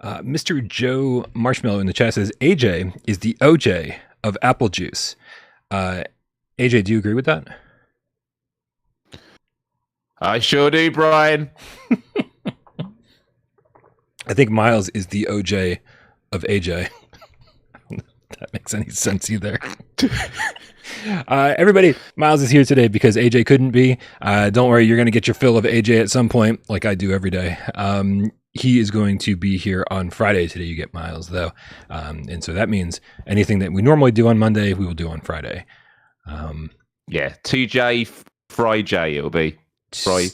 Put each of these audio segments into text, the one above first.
Mr. Joe Marshmallow in the chat says AJ is the OJ of apple juice. AJ, do you agree with that? I sure do, Brian. I think Myles is the OJ of AJ. If that makes any sense either. Everybody, Myles is here today because AJ couldn't be. Don't worry, you're going to get your fill of AJ at some point, like I do every day. He is going to be here on Friday. Today you get Myles, though. And so that means anything that we normally do on Monday, we will do on Friday. Yeah, 2J, Fry J it'll be. Fry,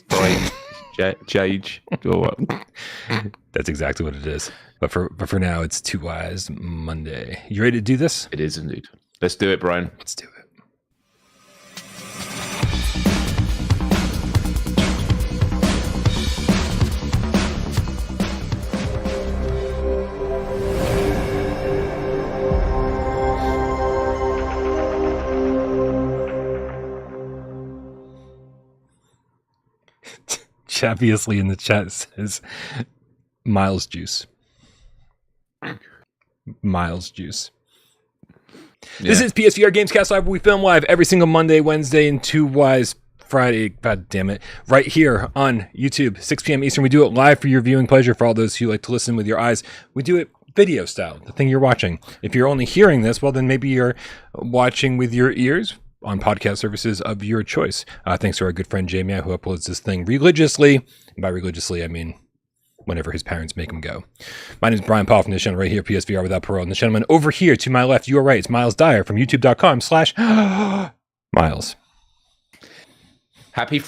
Jage. That's exactly what it is. But for now, it's Two Wise Monday. You ready to do this? It is indeed. Let's do it, Brian. Let's do it. Obviously in the chat says Myles juice. Myles juice. Yeah. This is PSVR GamesCast Live, where we film live every single Monday, Wednesday, and Two Wise Friday. God damn it. Right here on YouTube, 6 p.m. Eastern. We do it live for your viewing pleasure. For all those who like to listen with your eyes, we do it video style, the thing you're watching. If you're only hearing this, well, then maybe you're watching with your ears on podcast services of your choice. Thanks to our good friend Jamie, who uploads this thing religiously. And by religiously, I mean whenever his parents make him go. My name is Brian Paul from this channel right here, PSVR Without Parole. And the gentleman over here to my left, you are right, it's Myles Dyer from youtube.com/Myles. Happy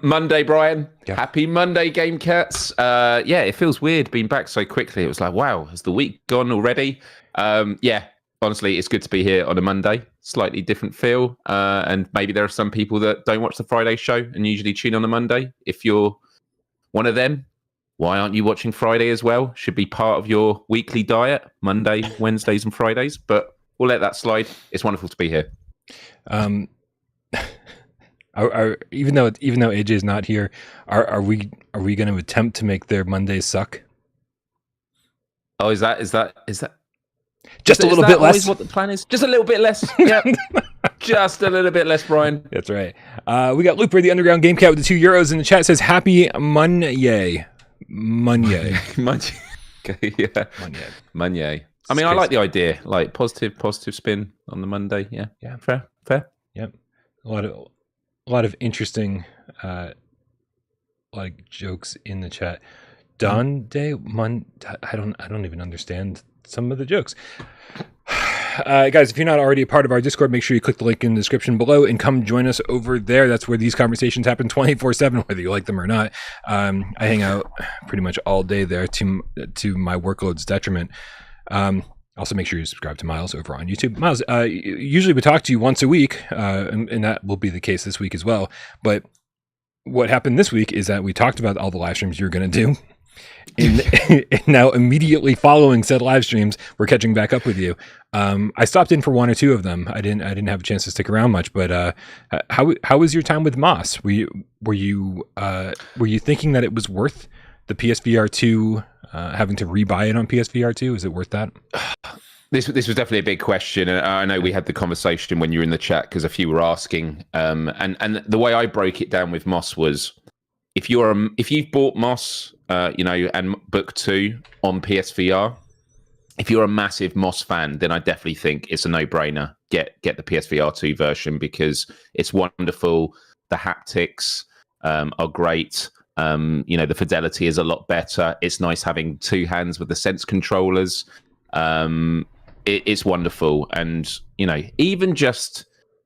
Monday, Brian. Yeah. Happy Monday, Game Cats. Yeah, it feels weird being back so quickly. It was like, wow, has the week gone already? Yeah, honestly, it's good to be here on a Monday. Slightly different feel. And maybe there are some people that don't watch the Friday show and usually tune on a Monday. If you're one of them, why aren't you watching Friday as well? Should be part of your weekly diet, Monday, Wednesdays, and Fridays. But we'll let that slide. It's wonderful to be here. Even though AJ is not here, are we going to attempt to make their Mondays suck? Oh, is that just a little bit less? What the plan is? Just a little bit less. Yeah, just a little bit less, Brian. That's right. We got Looper, the Underground Game Cat, with the €2 in the chat. Says happy Mondayy. Mondayy. Okay, yeah. Mondayy. I mean, I like the idea, like positive spin on the Monday. Yeah. Fair. Yep. A lot of interesting like jokes in the chat. I don't even understand some of the jokes. Guys, if you're not already a part of our Discord, make sure you click the link in the description below and come join us over there. That's where these conversations happen 24/7, whether you like them or not. I hang out pretty much all day there to my workload's detriment. Also, make sure you subscribe to Myles over on YouTube. Myles, usually we talk to you once a week, and that will be the case this week as well. But what happened this week is that we talked about all the live streams you're going to do. And now immediately following said live streams, we're catching back up with you. I stopped in for one or two of them. I didn't have a chance to stick around much, but how was your time with Moss? Were you thinking that it was worth the PSVR2 having to rebuy it on PSVR2? Is it worth that? This was definitely a big question, and I know we had the conversation when you were in the chat because a few were asking. And the way I broke it down with Moss was, if you've bought Moss, and Book 2 on PSVR, if you're a massive Moss fan, then I definitely think it's a no-brainer. Get the PSVR2 version because it's wonderful. The haptics are great. The fidelity is a lot better. It's nice having two hands with the Sense controllers. It's wonderful, and even just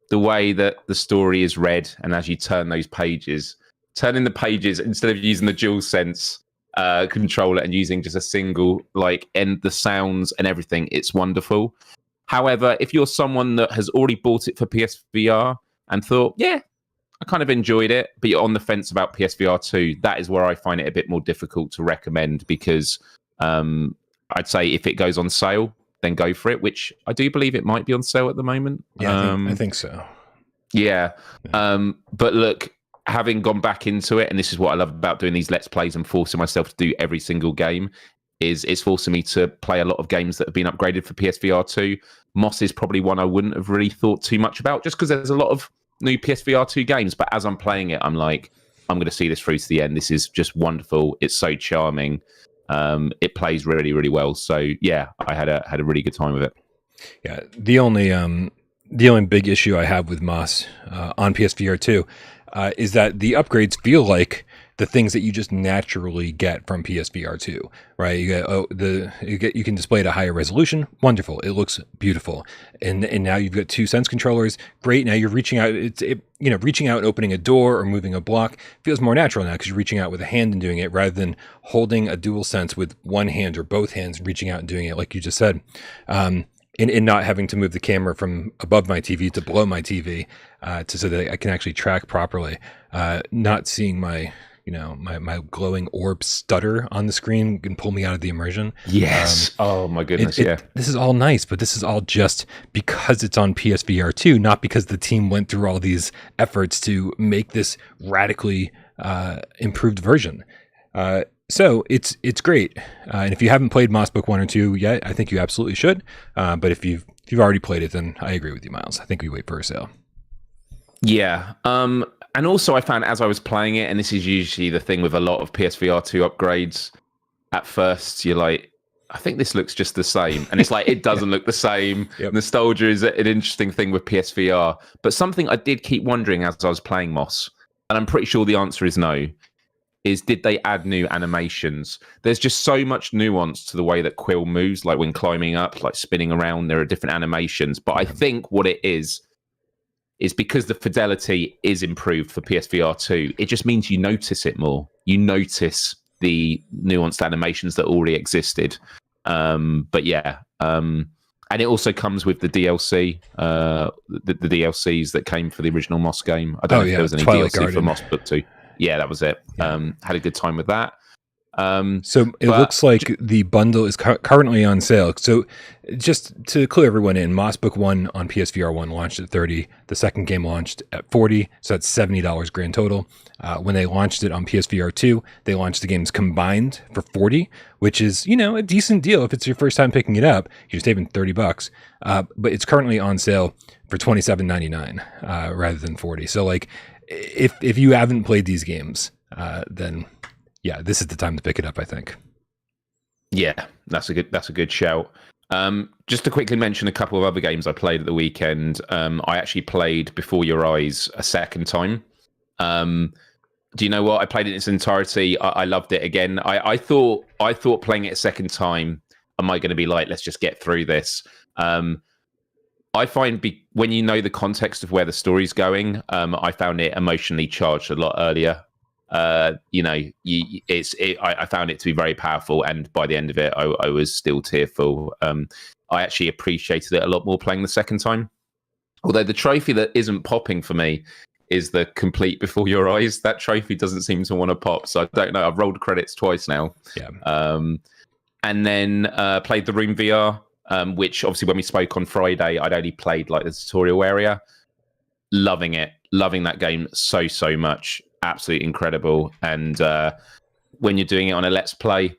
the way that the story is read, and as you turning the pages instead of using the DualSense controller and using just a single, and the sounds and everything, it's wonderful. However, if you're someone that has already bought it for PSVR and thought, yeah, I kind of enjoyed it, but you're on the fence about PSVR 2, that is where I find it a bit more difficult to recommend, because I'd say if it goes on sale, then go for it, which I do believe it might be on sale at the moment. Yeah, I think so. Yeah. But look, having gone back into it, and this is what I love about doing these Let's Plays and forcing myself to do every single game, is it's forcing me to play a lot of games that have been upgraded for PSVR2. Moss is probably one I wouldn't have really thought too much about, just because there's a lot of new PSVR2 games. But as I'm playing it, I'm like, I'm going to see this through to the end. This is just wonderful. It's so charming. It plays really, really well. So yeah, I had a really good time with it. Yeah, the only big issue I have with Moss on PSVR 2 is that the upgrades feel like the things that you just naturally get from PSVR 2, right? You can display it at a higher resolution. Wonderful. It looks beautiful. And now you've got 2 Sense controllers. Great. Now you're reaching out. Reaching out and opening a door or moving a block feels more natural now because you're reaching out with a hand and doing it rather than holding a dual sense with one hand or both hands and reaching out and doing it like you just said. And not having to move the camera from above my TV to below my TV so that I can actually track properly. Not seeing my glowing orb stutter on the screen can pull me out of the immersion. Yes. Oh my goodness. Yeah. This is all nice, but this is all just because it's on PSVR 2, not because the team went through all these efforts to make this radically improved version. So it's great. And if you haven't played Moss Book 1 or 2 yet, I think you absolutely should. But if you've already played it, then I agree with you, Myles. I think we wait for a sale. Yeah. And also I found as I was playing it, and this is usually the thing with a lot of PSVR 2 upgrades, at first you're like, I think this looks just the same. And it's like, it doesn't look the same. Yep. Nostalgia is an interesting thing with PSVR. But something I did keep wondering as I was playing Moss, and I'm pretty sure the answer is no, is did they add new animations? There's just so much nuance to the way that Quill moves, like when climbing up, like spinning around, there are different animations. But I think what it is because the fidelity is improved for PSVR 2, it just means you notice it more. You notice the nuanced animations that already existed. But yeah, and it also comes with the DLC, the DLCs that came for the original Moss game. I don't know if there was any Twilight DLC Garden for Moss Book 2. Yeah, that was it. Had a good time with that. So it looks like the bundle is currently on sale. So just to clue everyone in, Moss Book 1 on PSVR 1 launched at $30. The second game launched at $40. So that's $70 grand total. When they launched it on PSVR 2, they launched the games combined for $40, which is, a decent deal. If it's your first time picking it up, you're saving $30. But it's currently on sale for $27.99 rather than $40. So like, if you haven't played these games, then yeah, this is the time to pick it up, I think. Yeah, that's a good shout. Just to quickly mention a couple of other games I played at the weekend. I actually played Before Your Eyes a second time. Do you know what? I played it in its entirety. I loved it again. I thought playing it a second time, am I going to be like, let's just get through this? I find when you know the context of where the story's going, I found it emotionally charged a lot earlier. I found it to be very powerful, and by the end of it, I was still tearful. I actually appreciated it a lot more playing the second time. Although the trophy that isn't popping for me is the complete Before Your Eyes. That trophy doesn't seem to want to pop, so I don't know. I've rolled credits twice now. Yeah. And then played the Room VR. Which obviously when we spoke on Friday, I'd only played like the tutorial area. Loving that game so much. Absolutely incredible. And when you're doing it on a Let's Play,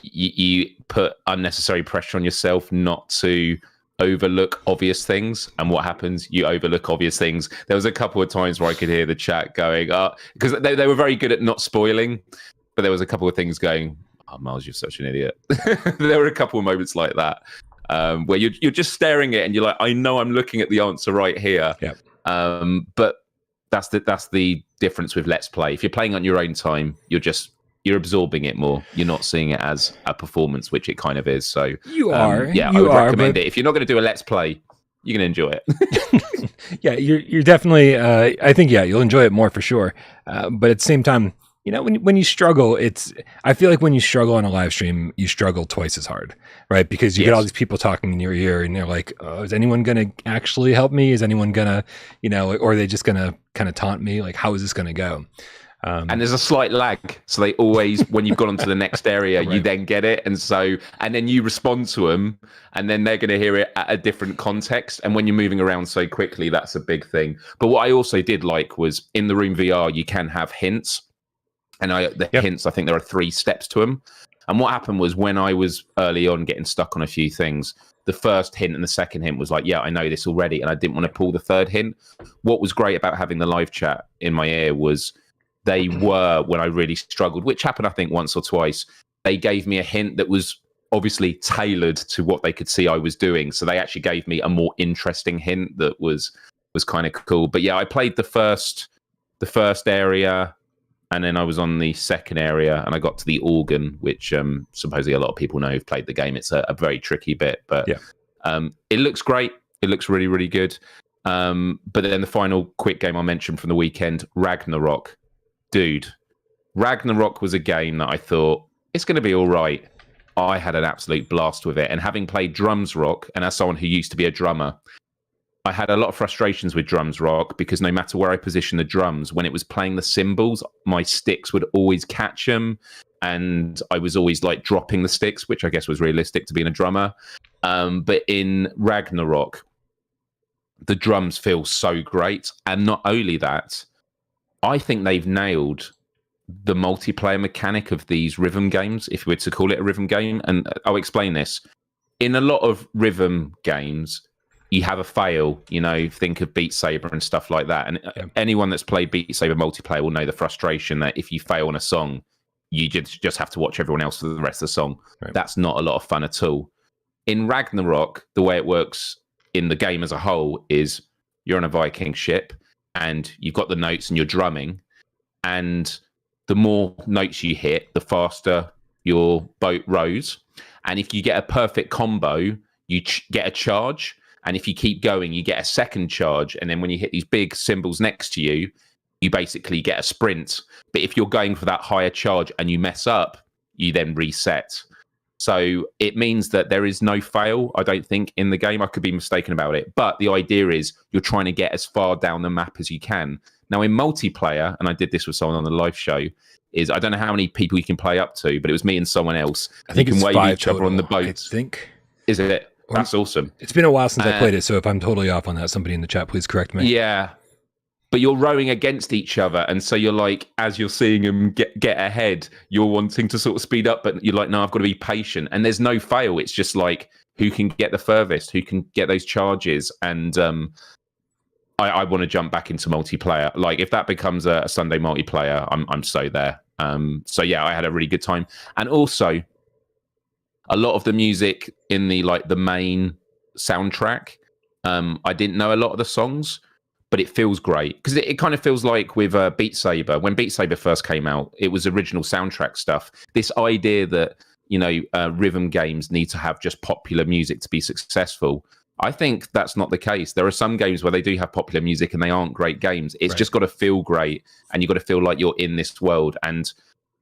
you put unnecessary pressure on yourself not to overlook obvious things. And what happens? You overlook obvious things. There was a couple of times where I could hear the chat going, because they were very good at not spoiling, but there was a couple of things going, oh, Myles, you're such an idiot. There were a couple of moments like that. Where you're just staring at it and you're like, I know I'm looking at the answer right here. Yep. But that's the difference with Let's Play. If you're playing on your own time, you're absorbing it more. You're not seeing it as a performance, which it kind of is. So I would recommend it. If you're not going to do a Let's Play, you're going to enjoy it. Yeah, you're definitely. I think you'll enjoy it more for sure. But at the same time, when you struggle, I feel like when you struggle on a live stream, you struggle twice as hard, right? Because you get all these people talking in your ear and they're like, oh, is anyone going to actually help me? Is anyone going to, or are they just going to kind of taunt me? Like, how is this going to go? And there's a slight lag. So they always, when you've gone on to the next area, right, you then get it. And then you respond to them and then they're going to hear it at a different context. And when you're moving around so quickly, that's a big thing. But what I also did like was in the Room VR, you can have hints. And hints, I think there are 3 steps to them. And what happened was when I was early on getting stuck on a few things, the first hint and the second hint was like, yeah, I know this already. And I didn't want to pull the third hint. What was great about having the live chat in my ear was they were, when I really struggled, which happened, I think, once or twice, they gave me a hint that was obviously tailored to what they could see I was doing. So they actually gave me a more interesting hint that was kind of cool. But yeah, I played the first area, and then I was on the second area, and I got to the organ, which supposedly a lot of people know who've played the game. It's a very tricky bit, but it looks great. It looks really, really good. But then the final quick game I mentioned from the weekend, Ragnarok. Dude, Ragnarok was a game that I thought, it's going to be all right. I had an absolute blast with it. And having played Drums Rock, and as someone who used to be a drummer, I had a lot of frustrations with Drums Rock because no matter where I positioned the drums, when it was playing the cymbals, my sticks would always catch them. And I was always like dropping the sticks, which I guess was realistic to being a drummer. But in Ragnarok, the drums feel so great. And not only that, I think they've nailed the multiplayer mechanic of these rhythm games, if we were to call it a rhythm game. And I'll explain this. In a lot of rhythm games, you have a fail, think of Beat Saber and stuff like that. And anyone that's played Beat Saber multiplayer will know the frustration that if you fail on a song, you just have to watch everyone else for the rest of the song. Right. That's not a lot of fun at all. In Ragnarok, the way it works in the game as a whole is you're on a Viking ship and you've got the notes and you're drumming, and the more notes you hit, the faster your boat rows. And if you get a perfect combo, you get a charge. And if you keep going, you get a second charge. And then when you hit these big symbols next to you, you basically get a sprint. But if you're going for that higher charge and you mess up, you then reset. So it means that there is no fail, I don't think, in the game. I could be mistaken about it. But the idea is you're trying to get as far down the map as you can. Now, in multiplayer, and I did this with someone on the live show, is I don't know how many people you can play up to, but it was me and someone else. I think you can wave each other on the boat. I think. Is it? That's awesome. It's been a while since I played it, so if I'm totally off on that, somebody in the chat, please correct me. Yeah. But you're rowing against each other, and so you're like, as you're seeing them get ahead, you're wanting to sort of speed up, but you're like, no, I've got to be patient. And there's no fail. It's just like, who can get the furthest, who can get those charges. And I want to jump back into multiplayer. Like, if that becomes a Sunday multiplayer, I'm so there. So yeah, I had a really good time. And also, a lot of the music in the main soundtrack, I didn't know a lot of the songs, but it feels great because it kind of feels like with Beat Saber. When Beat Saber first came out, it was original soundtrack stuff. This idea that rhythm games need to have just popular music to be successful, I think that's not the case. There are some games where they do have popular music and they aren't great games. It's just got to feel great, and you've got to feel like you're in this world. And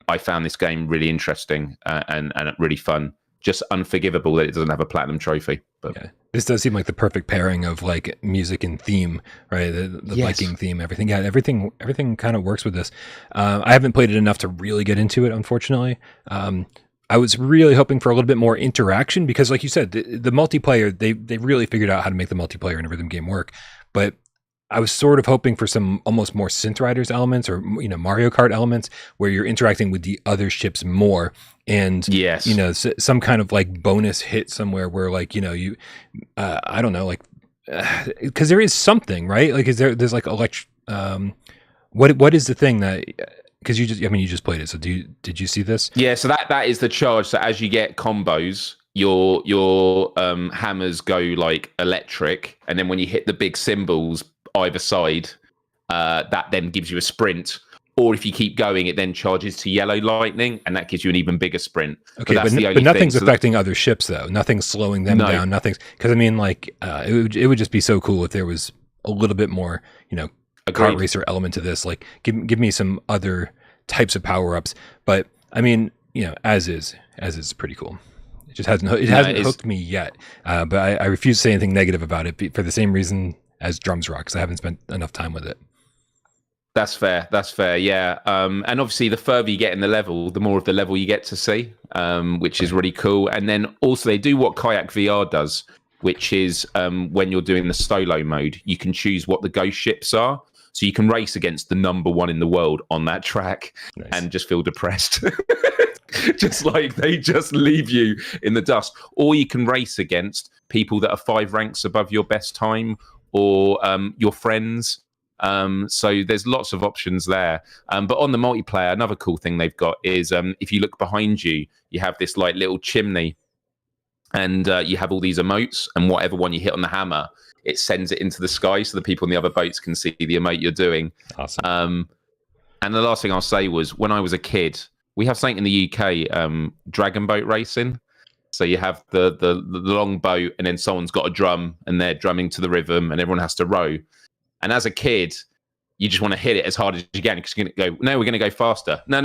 I found this game really interesting and really fun. Just unforgivable that it doesn't have a platinum trophy. But yeah, this does seem like the perfect pairing of like music and theme, right? The Viking theme, everything. Yeah, everything kind of works with this. I haven't played it enough to really get into it, unfortunately. I was really hoping for a little bit more interaction because, like you said, the multiplayer, they really figured out how to make the multiplayer in a rhythm game work. But I was sort of hoping for some almost more Synth Riders elements or, Mario Kart elements where you're interacting with the other ships more. And, some kind of like bonus hit somewhere where like, I don't know, like, because there is something, right? Like, there's like what is the thing that, because you just played it. So did you see this? Yeah. So that is the charge. So as you get combos, your hammers go like electric. And then when you hit the big symbols either side, that then gives you a sprint. Or if you keep going, it then charges to yellow lightning, and that gives you an even bigger sprint. Okay, but nothing's affecting other ships, though. Nothing's slowing them down. Nothing's because it would just be so cool if there was a little bit more, kart racer element to this. Like, give me some other types of power ups. But as is pretty cool. It just hasn't hooked me yet. But I refuse to say anything negative about it for the same reason as Drums Rock, because I haven't spent enough time with it. That's fair. Yeah. And obviously the further you get in the level, the more of the level you get to see, which is really cool. And then also they do what Kayak VR does, which is when you're doing the solo mode, you can choose what the ghost ships are. So you can race against the number one in the world on that track and just feel depressed. Just like they just leave you in the dust. Or you can race against people that are 5 ranks above your best time, or your friends. So there's lots of options there. But on the multiplayer, another cool thing they've got is if you look behind you, you have this like little chimney, and you have all these emotes, and whatever one you hit on the hammer, it sends it into the sky so the people in the other boats can see the emote you're doing. Awesome. And the last thing I'll say was, when I was a kid, we have something in the UK, dragon boat racing. So you have the long boat, and then someone's got a drum, and they're drumming to the rhythm, and everyone has to row. And as a kid, you just want to hit it as hard as you can, because you're going to go, no, we're going to go faster. No.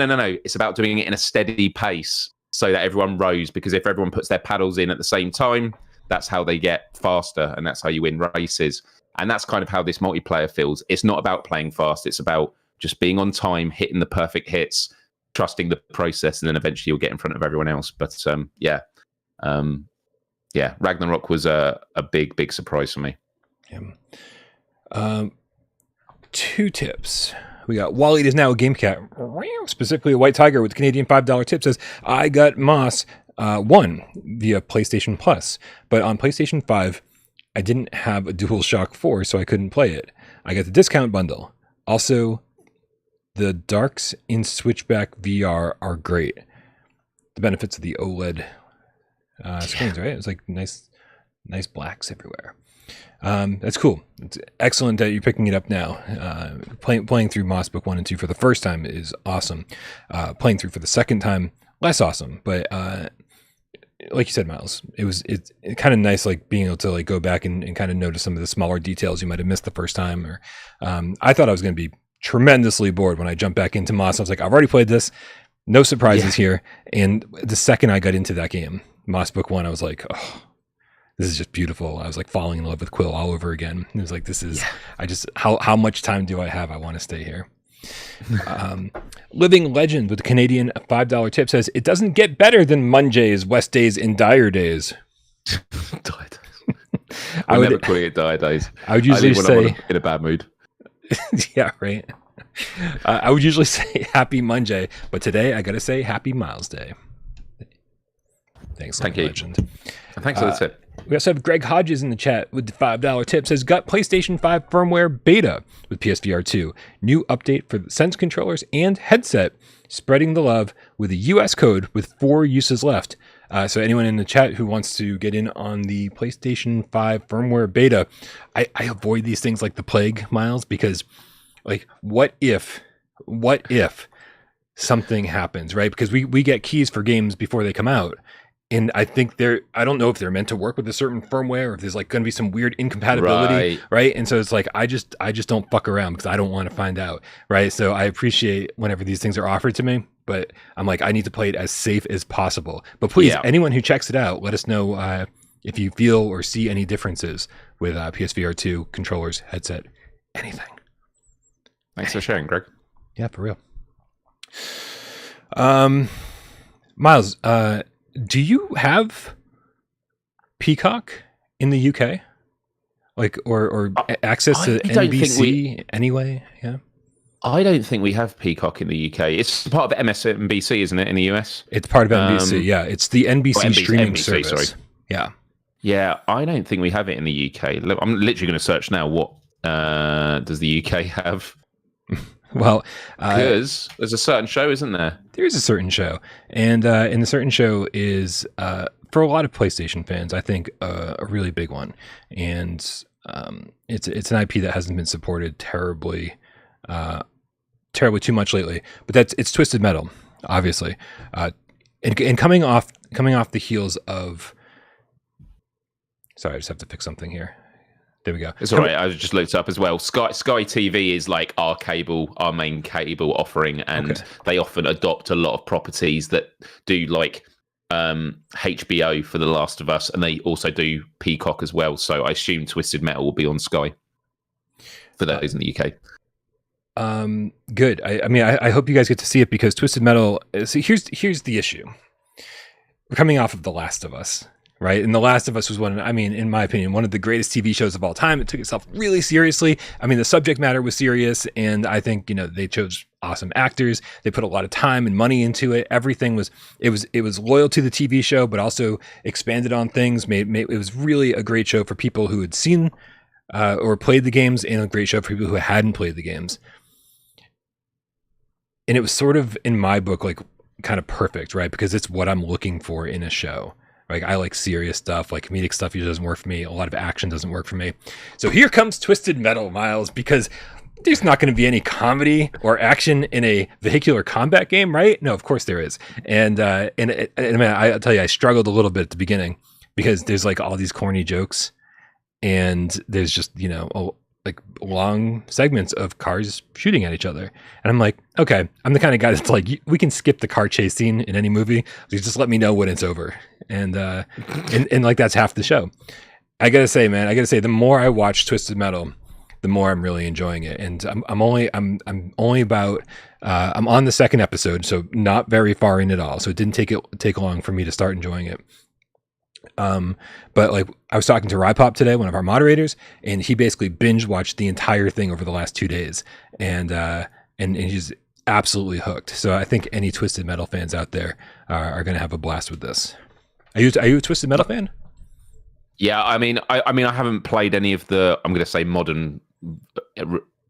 It's about doing it in a steady pace so that everyone rows, because if everyone puts their paddles in at the same time, that's how they get faster, and that's how you win races. And that's kind of how this multiplayer feels. It's not about playing fast. It's about just being on time, hitting the perfect hits, trusting the process, and then eventually you'll get in front of everyone else. But Ragnarok was a big surprise for me. Yeah. 2 tips. We got Wally is now a game cat, specifically a white tiger with a Canadian $5 tip, says, I got Moss 1 via PlayStation Plus, but on PlayStation 5, I didn't have a DualShock 4, so I couldn't play it. I got the discount bundle. Also, the darks in Switchback VR are great. The benefits of the OLED screens, right? It's like nice blacks everywhere. That's cool. It's excellent that you're picking it up now. Playing through Moss Book 1 and 2 for the first time is awesome. Playing through for the second time, less awesome. But like you said, Myles, it's kind of nice, like being able to like go back and kind of notice some of the smaller details you might have missed the first time. Or I thought I was going to be tremendously bored when I jumped back into Moss. I was like, I've already played this. No surprises here. And the second I got into that game, Moss Book 1, I was like, oh, this is just beautiful. I was like falling in love with Quill all over again. It was like, this is, how much time do I have? I want to stay here. Living Legend with the Canadian $5 tip says, it doesn't get better than Monday's, West Days, and Dire Days. Dire Days. I would never call it Dire Days. I would usually say, I'm in a bad mood. Yeah, right. I would usually say Happy Monday, but today I got to say Happy Myles Day. Thanks, Thank you. Legend. Thanks for the tip. We also have Greg Hodges in the chat with the $5 tip. Says, got PlayStation 5 firmware beta with PSVR2. New update for the Sense controllers and headset. Spreading the love with a US code with 4 uses left. So anyone in the chat who wants to get in on the PlayStation 5 firmware beta, I avoid these things like the plague, Myles, because like, what if something happens, right? Because we get keys for games before they come out. And I think I don't know if they're meant to work with a certain firmware, or if there's like going to be some weird incompatibility, right? And so it's like, I just don't fuck around because I don't want to find out, right? So I appreciate whenever these things are offered to me, but I'm like, I need to play it as safe as possible. But please, anyone who checks it out, let us know if you feel or see any differences with PSVR2 controllers, headset, anything. Thanks for sharing, Greg. Yeah, for real. Myles, do you have Peacock in the UK? Like, or access to NBC anyway? Yeah. I don't think we have Peacock in the UK. It's part of MSNBC, isn't it, in the US? It's part of NBC, yeah. It's the NBC streaming service. Sorry. Yeah. Yeah, I don't think we have it in the UK. I'm literally going to search now. What does the UK have? Well, because there's a certain show, isn't there? There is a certain show, and the certain show is for a lot of PlayStation fans, I think, a really big one, and it's an IP that hasn't been supported terribly too much lately. But it's Twisted Metal, obviously, and coming off the heels of. Sorry, I just have to fix something here. There we go. It's all right. I just looked up as well. Sky TV is like our main cable offering, and they often adopt a lot of properties that do like HBO for The Last of Us, and they also do Peacock as well. So I assume Twisted Metal will be on Sky for those in the UK. Good. I hope you guys get to see it, because Twisted Metal. So here's the issue. We're coming off of The Last of Us. Right. And The Last of Us was in my opinion, one of the greatest TV shows of all time. It took itself really seriously. I mean, the subject matter was serious. And I think, they chose awesome actors. They put a lot of time and money into it. Everything was loyal to the TV show, but also expanded on things. It was really a great show for people who had seen or played the games, and a great show for people who hadn't played the games. And it was sort of, in my book, like kind of perfect, right? Because it's what I'm looking for in a show. Like, I like serious stuff, like comedic stuff usually doesn't work for me. A lot of action doesn't work for me. So here comes Twisted Metal, Myles, because there's not going to be any comedy or action in a vehicular combat game, right? No, of course there is. And I mean, I'll tell you, I struggled a little bit at the beginning because there's like all these corny jokes, and there's just, you know, like long segments of cars shooting at each other. And I'm like, okay, I'm the kind of guy that's like, we can skip the car chase scene in any movie. You just let me know when it's over. And like, that's half the show. I gotta say, man, the more I watch Twisted Metal, the more I'm really enjoying it. And I'm on the second episode, so not very far in at all. So it didn't take long for me to start enjoying it. But like, I was talking to Rypop today, one of our moderators, and he basically binge watched the entire thing over the last 2 days, and he's absolutely hooked. So I think any Twisted Metal fans out there are going to have a blast with this. Are you a Twisted Metal fan? Yeah, I mean, I haven't played any of the, I'm going to say, modern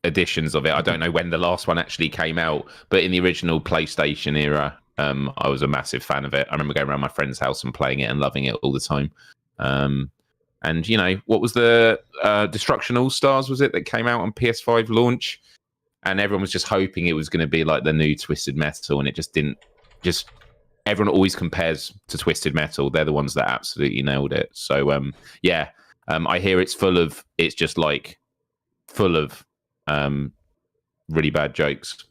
editions of it. I don't know when the last one actually came out, but in the original PlayStation era, I was a massive fan of it. I remember going around my friend's house and playing it and loving it all the time. And you know, what was the Destruction All Stars, was it, that came out on PS5 launch? And everyone was just hoping it was going to be like the new Twisted Metal, and it just didn't. Just everyone always compares to Twisted Metal. They're the ones that absolutely nailed it. So I hear it's full of really bad jokes,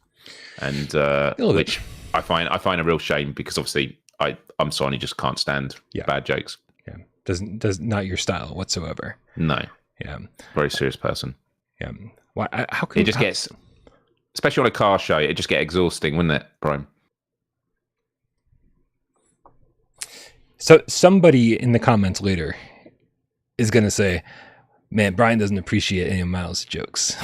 and which I find a real shame, because obviously I'm someone who just can't stand bad jokes. Yeah, does not your style whatsoever. No. Yeah, very serious person. Yeah. Why? How can it just gets, especially on a car show, it just get exhausting, wouldn't it, Brian? So somebody in the comments later is going to say, man, Brian doesn't appreciate any of Myles' jokes.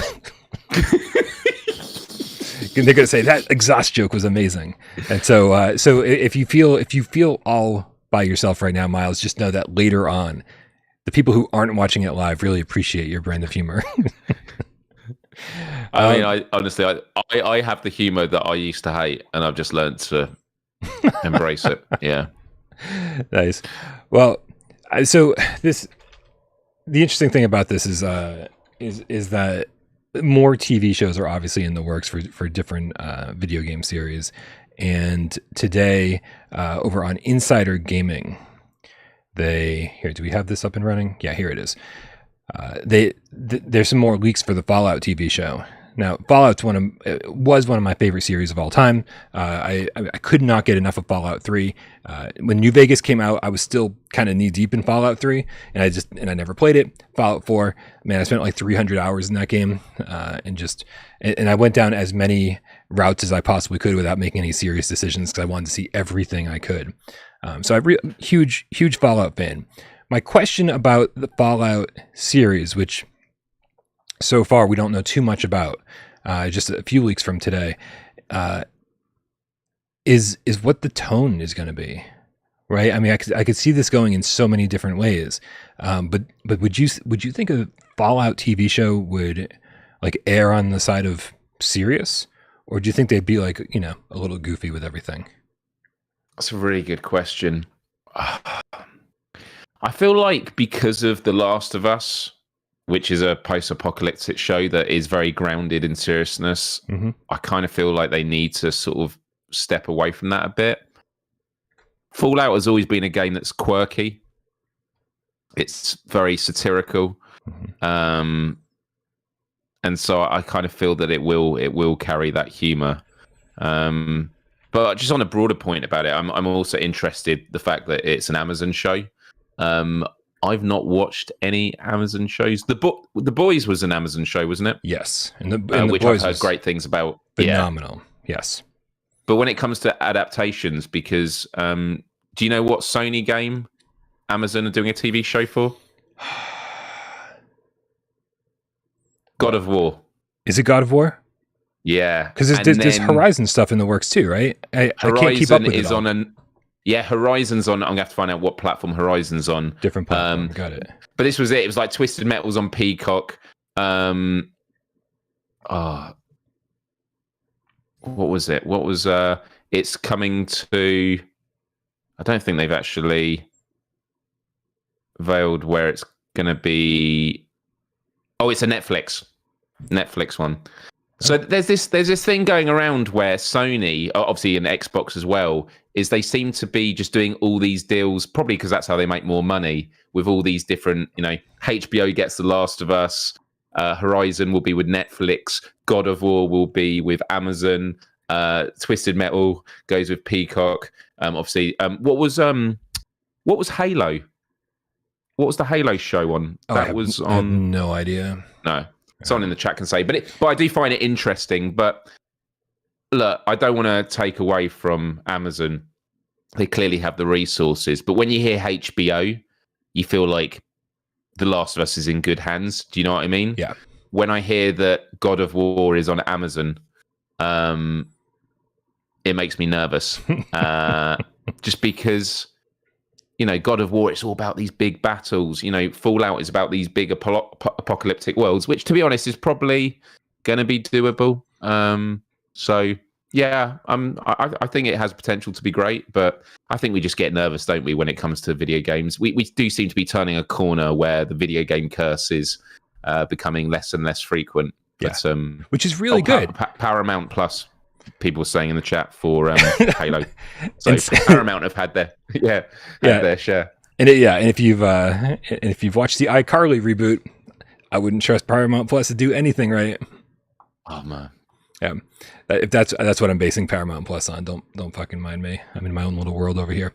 They're going to say that exhaust joke was amazing. And so if you feel all by yourself right now, Myles, just know that later on, the people who aren't watching it live really appreciate your brand of humor. I mean, I honestly have the humor that I used to hate, and I've just learned to embrace it. Yeah. Nice. Well, so the interesting thing about this is that more TV shows are obviously in the works for different video game series. And today, over on Insider Gaming, do we have this up and running? Yeah, here it is. There's some more leaks for the Fallout TV show. Now, Fallout's was one of my favorite series of all time. I could not get enough of Fallout 3. When New Vegas came out, I was still kind of knee deep in Fallout 3, and I never played it. Fallout 4, man, I spent like 300 hours in that game, and I went down as many routes as I possibly could without making any serious decisions, because I wanted to see everything I could. So I'm huge Fallout fan. My question about the Fallout series, which so far we don't know too much about, just a few leaks from today, is what the tone is going to be, right? I mean, I could see this going in so many different ways, but would you think a Fallout TV show would like err on the side of serious, or do you think they'd be like, you know, a little goofy with everything? That's a really good question. I feel like because of The Last of Us, which is a post-apocalyptic show that is very grounded in seriousness, I kind of feel like they need to sort of step away from that a bit. Fallout has always been a game that's quirky. It's very satirical. And so I kind of feel that it will carry that humor. But just on a broader point about it, I'm also interested the fact that it's an Amazon show. I've not watched any Amazon shows. The Boys was an Amazon show, wasn't it? Yes, and the which Boys I've heard great things about. Phenomenal. Yeah. Yes. But when it comes to adaptations, because do you know what Sony game Amazon are doing a TV show for? God of War. Is it God of War? Yeah, because there's Horizon stuff in the works too, right? I can't keep up with it all. Horizon's on. I'm gonna have to find out what platform Horizon's on. Different platform. Got it. But this was it. It was like Twisted Metal's on Peacock. What was it? What was it's coming to? I don't think they've actually veiled where it's gonna be. Oh, it's a Netflix one. So there's this thing going around where Sony, obviously and Xbox as well, is they seem to be just doing all these deals, probably because that's how they make more money, with all these different, HBO gets The Last of Us, Horizon will be with Netflix, God of War will be with Amazon, Twisted Metal goes with Peacock. Obviously, what was Halo? What was the Halo show on? I have no idea. No. Someone in the chat can say, but I do find it interesting. But look, I don't want to take away from Amazon. They clearly have the resources. But when you hear HBO, you feel like The Last of Us is in good hands. Do you know what I mean? Yeah. When I hear that God of War is on Amazon, it makes me nervous. Just because... God of War, it's all about these big battles. Fallout is about these big apocalyptic worlds, which, to be honest, is probably going to be doable. So, yeah, I think it has potential to be great, but I think we just get nervous, don't we, when it comes to video games? We do seem to be turning a corner where the video game curse is becoming less and less frequent. Yeah. But, which is really good. Paramount Plus. People were saying in the chat for Halo, so Paramount have had their their share. And if you've watched the iCarly reboot, I wouldn't trust Paramount Plus to do anything right. Oh man, yeah. If that's what I'm basing Paramount Plus on. Don't fucking mind me. I'm in my own little world over here.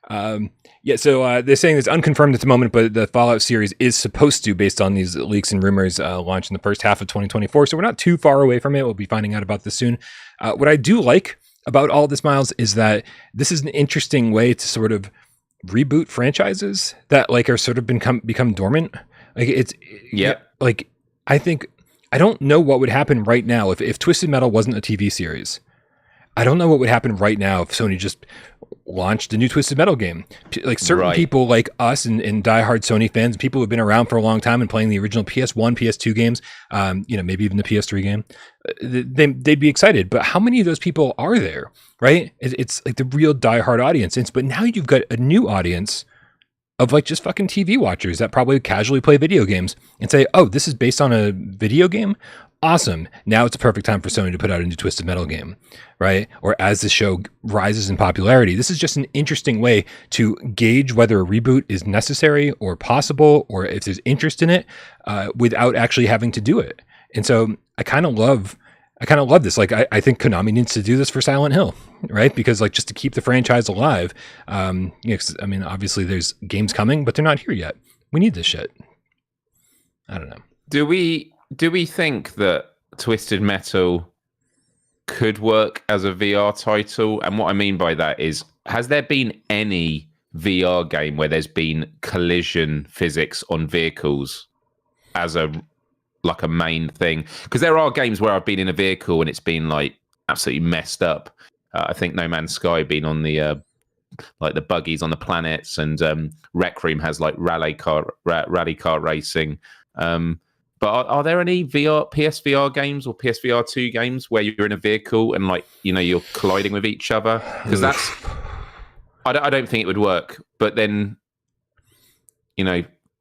So they're saying it's unconfirmed at the moment, but the Fallout series is supposed to, based on these leaks and rumors, launch in the first half of 2024. So we're not too far away from it. We'll be finding out about this soon. What I do like about all this, Myles, is that this is an interesting way to sort of reboot franchises that are sort of become dormant. I think I don't know what would happen right now if Twisted Metal wasn't a TV series. I don't know what would happen right now if Sony just launched a new Twisted Metal game. Certain people like us and diehard Sony fans, people who've been around for a long time and playing the original PS1, PS2 games, maybe even the PS3 game, they'd be excited. But how many of those people are there, right? It's like the real diehard audience. But now you've got a new audience of just fucking TV watchers that probably casually play video games and say, oh, this is based on a video game? Awesome. Now it's a perfect time for Sony to put out a new Twisted Metal game, right? Or as the show rises in popularity, this is just an interesting way to gauge whether a reboot is necessary or possible, or if there's interest in it, without actually having to do it. And so I kind of love this. I think Konami needs to do this for Silent Hill, right? Because just to keep the franchise alive, obviously there's games coming, but they're not here yet. We need this shit. I don't know. Do we think that Twisted Metal could work as a VR title? And what I mean by that is, has there been any VR game where there's been collision physics on vehicles as a main thing? Because there are games where I've been in a vehicle and it's been absolutely messed up. I think No Man's Sky being on the the buggies on the planets, and Rec Room has rally car racing. But are there any PSVR games or PSVR2 games where you're in a vehicle and you're colliding with each other? Because that's, I don't think it would work. But then,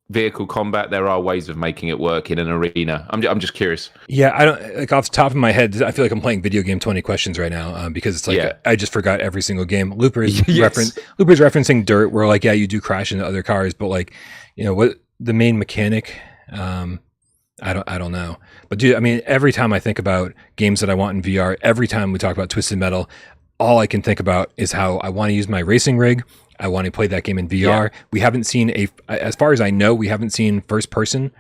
vehicle combat, there are ways of making it work in an arena. I'm just curious. Yeah, I don't off the top of my head. I feel like I'm playing video game 20 questions right now because it's I just forgot every single game. Looper's referencing Dirt, where you do crash into other cars, but what the main mechanic. I don't know. But dude, every time I think about games that I want in VR, every time we talk about Twisted Metal, all I can think about is how I want to use my racing rig. I want to play that game in VR. Yeah. We haven't seen as far as I know, we haven't seen first person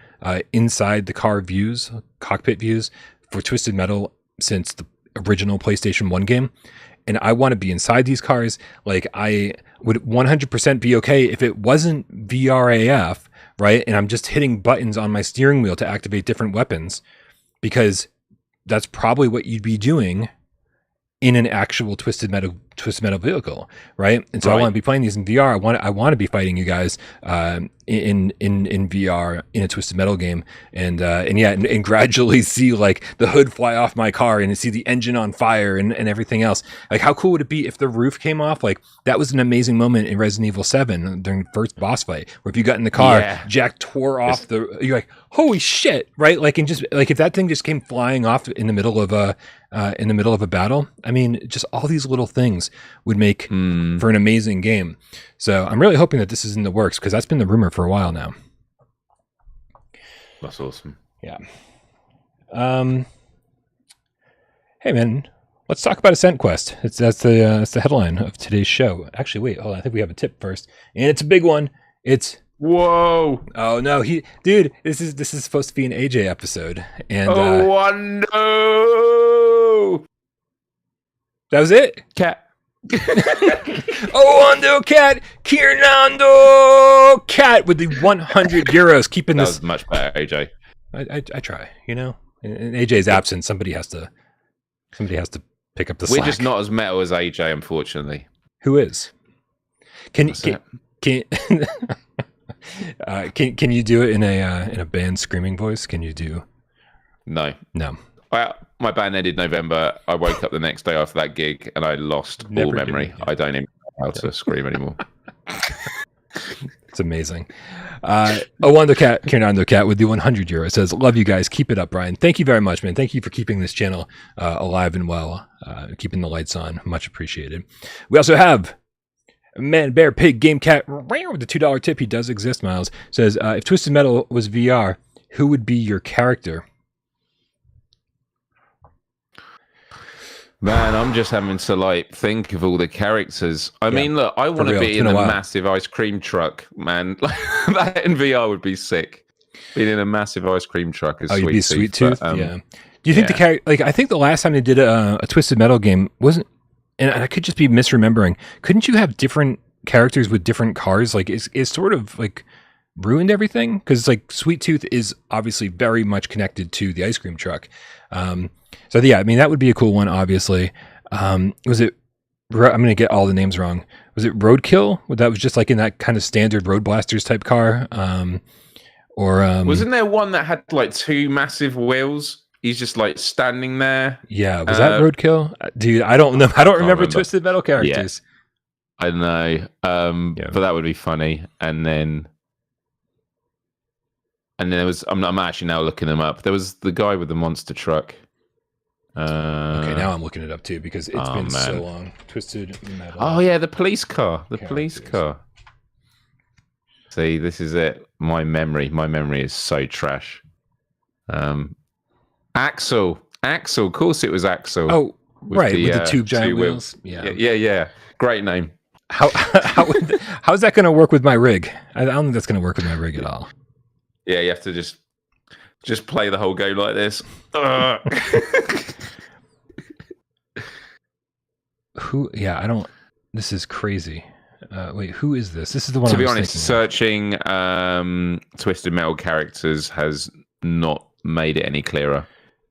inside the car views, cockpit views for Twisted Metal since the original PlayStation 1 game. And I want to be inside these cars. I would 100% be okay if it wasn't VRAF, right? And I'm just hitting buttons on my steering wheel to activate different weapons, because that's probably what you'd be doing in an actual twisted metal vehicle, right? And so I want to be playing these in VR. I want to be fighting you guys in VR in a twisted metal game, and gradually see like the hood fly off my car and see the engine on fire and everything else. Like, how cool would it be if the roof came off? Like, that was an amazing moment in Resident Evil 7 during the first boss fight, where if you got in the car, Jack tore off you're like, holy shit, right? Like, and just like, if that thing just came flying off in the middle of a battle, I mean, just all these little things would make for an amazing game. So I'm really hoping that this is in the works, because that's been the rumor for a while now. That's awesome. Yeah. Hey man, let's talk about Ascent Quest. That's the headline of today's show. Actually, wait, hold on. I think we have a tip first, and it's a big one. Whoa! Oh no, dude, this is supposed to be an AJ episode, and no! That was it. Cat. Orwaaaandooooo cat, Kirnando cat with the 100 euros, keeping that this. Was much better, AJ. I try, you know. In AJ's absence, somebody has to pick up the slack. We're just not as metal as AJ, unfortunately. Who is? Can you do it in a band screaming voice? Can you do? No. No. My band ended November. I woke up the next day after that gig and I lost all memory. I don't even know how to scream anymore. It's amazing. Orwaaaandooooo cat with the 100 euros says, "Love you guys. Keep it up, Brian." Thank you very much, man. Thank you for keeping this channel alive and well, keeping the lights on. Much appreciated. We also have Man, Bear, Pig, Game Cat with the $2 tip. He does exist, Miles. Says, if Twisted Metal was VR, who would be your character? Man, I'm just having to like think of all the characters. I mean, look, I want to be in a massive ice cream truck, man. That in VR would be sick. Being in a massive ice cream truck is you'd be Sweet Tooth. But, yeah. Do you think the character? Like, I think the last time they did a Twisted Metal game wasn't, and I could just be misremembering. Couldn't you have different characters with different cars? Like, is sort of like ruined everything, because like Sweet Tooth is obviously very much connected to the ice cream truck. So yeah, I mean, that would be a cool one, obviously. Was it, I'm going to get all the names wrong. Was it Roadkill? That was just like in that kind of standard Road Blasters type car. Wasn't there one that had like two massive wheels? He's just like standing there. Yeah. Was that Roadkill? Dude, I don't know. I don't remember Twisted Metal characters. Yeah, I know. But that would be funny. And then there was, I'm actually now looking them up. There was the guy with the monster truck. Okay, now I'm looking it up too, because it's been so long. Twisted Metal. Oh yeah, the police car. The police car. See, this is it. My memory is so trash. Axel. Of course it was Axel. Oh, right, with the two giant wheels. Yeah. Great name. How's that going to work with my rig? I don't think that's going to work with my rig at all. Yeah, you have to just play the whole game like this. Who? Yeah, I don't. This is crazy. Wait, who is this? This is the one. To be honest, searching Twisted Metal characters has not made it any clearer.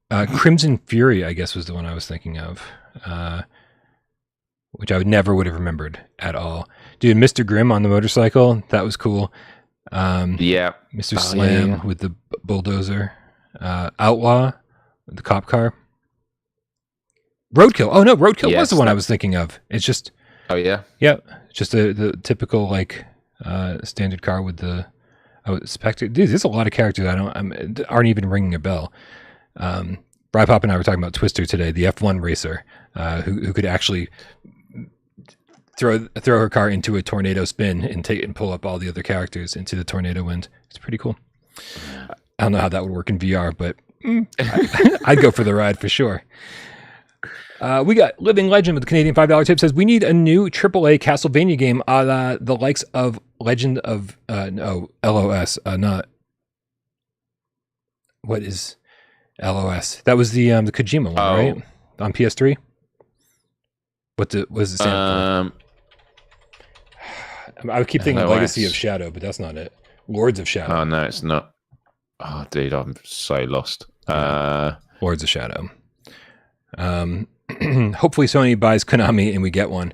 Crimson Fury, I guess, was the one I was thinking of, which I never would have remembered at all. Dude, Mr. Grimm on the motorcycle, that was cool. Yeah, Mr. Slam with the bulldozer. Outlaw with the cop car. Roadkill. Oh no, Roadkill was the one I was thinking of. It's just. Oh yeah. Yeah, just the typical like standard car with the Spectre. Dude, there's a lot of characters aren't even ringing a bell. Bri Pop and I were talking about Twister today, the F1 racer, who could actually throw her car into a tornado spin and pull up all the other characters into the tornado wind. It's pretty cool. I don't know how that would work in VR, but I'd go for the ride for sure. We got Living Legend with the Canadian $5 tip. Says, we need a new AAA Castlevainia game a la the likes of Legend of LOS. Not what is LOS? That was the Kojima one, right? On PS3. What was the stand for? I would keep thinking LOS. Legacy of Shadow, but that's not it. Lords of Shadow. Oh, no, it's not. Oh, dude, I'm so lost. Lords of Shadow. Hopefully Sony buys Konami and we get one.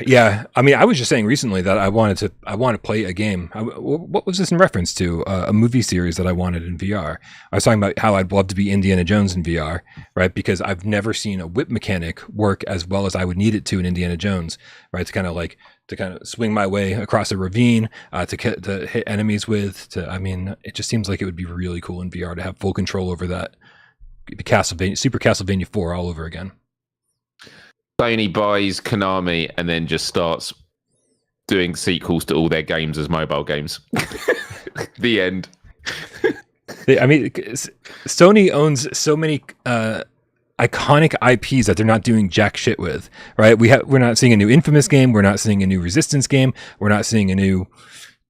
Yeah, I mean, I was just saying recently that I want to play a game. What was this in reference to? A movie series that I wanted in VR. I was talking about how I'd love to be Indiana Jones in VR, right? Because I've never seen a whip mechanic work as well as I would need it to in Indiana Jones, right? To kind of swing my way across a ravine, to hit enemies with. I mean, it just seems like it would be really cool in VR to have full control over that. Super Castlevainia 4 all over again. Sony buys Konami and then just starts doing sequels to all their games as mobile games. The end. I mean, Sony owns so many iconic IPs that they're not doing jack shit with, right? We're not seeing a new Infamous game. We're not seeing a new Resistance game. We're not seeing a new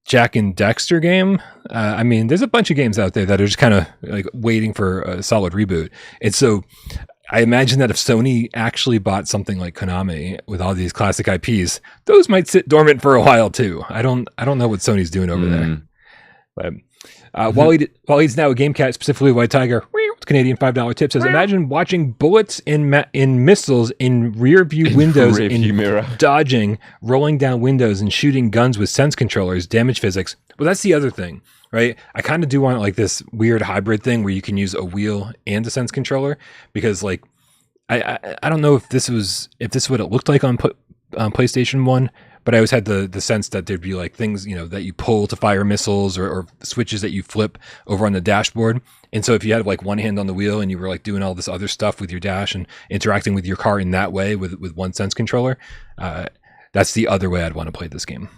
Jack and Dexter game. I mean, there's a bunch of games out there that are just kind of like waiting for a solid reboot. And so I imagine that if Sony actually bought something like Konami with all these classic IPs, those might sit dormant for a while too. I don't know what Sony's doing over there. But Wally's now a game cat, specifically White Tiger. Canadian $5 tip says, imagine watching bullets in missiles in rear view windows, mirror, dodging, rolling down windows, and shooting guns with sense controllers, damage physics. Well, that's the other thing, right? I kind of do want like this weird hybrid thing where you can use a wheel and a sense controller, because like I don't know if this is what it looked like on PlayStation 1. But I always had the sense that there'd be like things, that you pull to fire missiles or switches that you flip over on the dashboard. And so if you had like one hand on the wheel and you were like doing all this other stuff with your dash and interacting with your car in that way with one sense controller, that's the other way I'd want to play this game.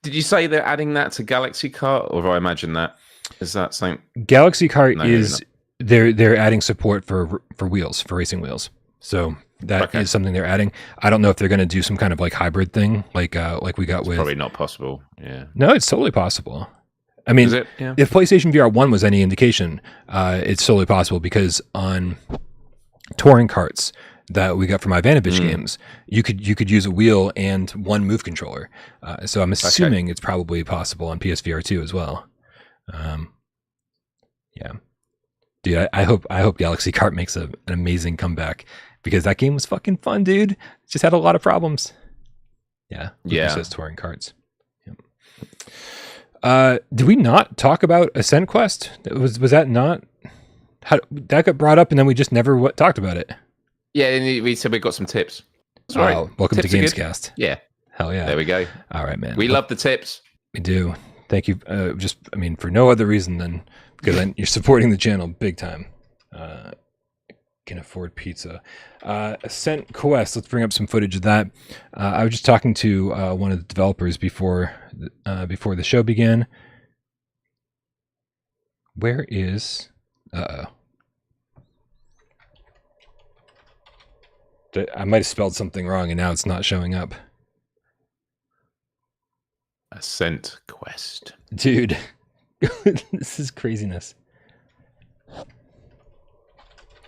Did you say they're adding that to Galaxy Kart, or have I imagined that? Is that something? Galaxy Kart is they're adding support for wheels, for racing wheels. So that is something they're adding. I don't know if they're going to do some kind of like hybrid thing, like we got with. Probably not possible. Yeah. No, it's totally possible. I mean, if PlayStation VR 1 was any indication, it's totally possible, because on touring carts that we got from Ivanovich games, you could use a wheel and one move controller. So I'm assuming it's probably possible on PSVR 2 as well. Yeah, dude, I hope Galaxy Kart makes an amazing comeback, because that game was fucking fun, dude. It just had a lot of problems. Yeah. Says touring carts. Yep. Did we not talk about Ascent Quest? Was that not? That got brought up and then we just never talked about it. Yeah, and we said we got some tips. That's right. Welcome to GAMESCAST. Yeah. Hell yeah. There we go. All right, man. We love the tips. We do. Thank you. For no other reason than because you're supporting the channel big time. Can afford pizza. Ascent Quest. Let's bring up some footage of that. I was just talking to one of the developers before the show began. Where is? I might have spelled something wrong, and now it's not showing up. Ascent Quest, dude. This is craziness.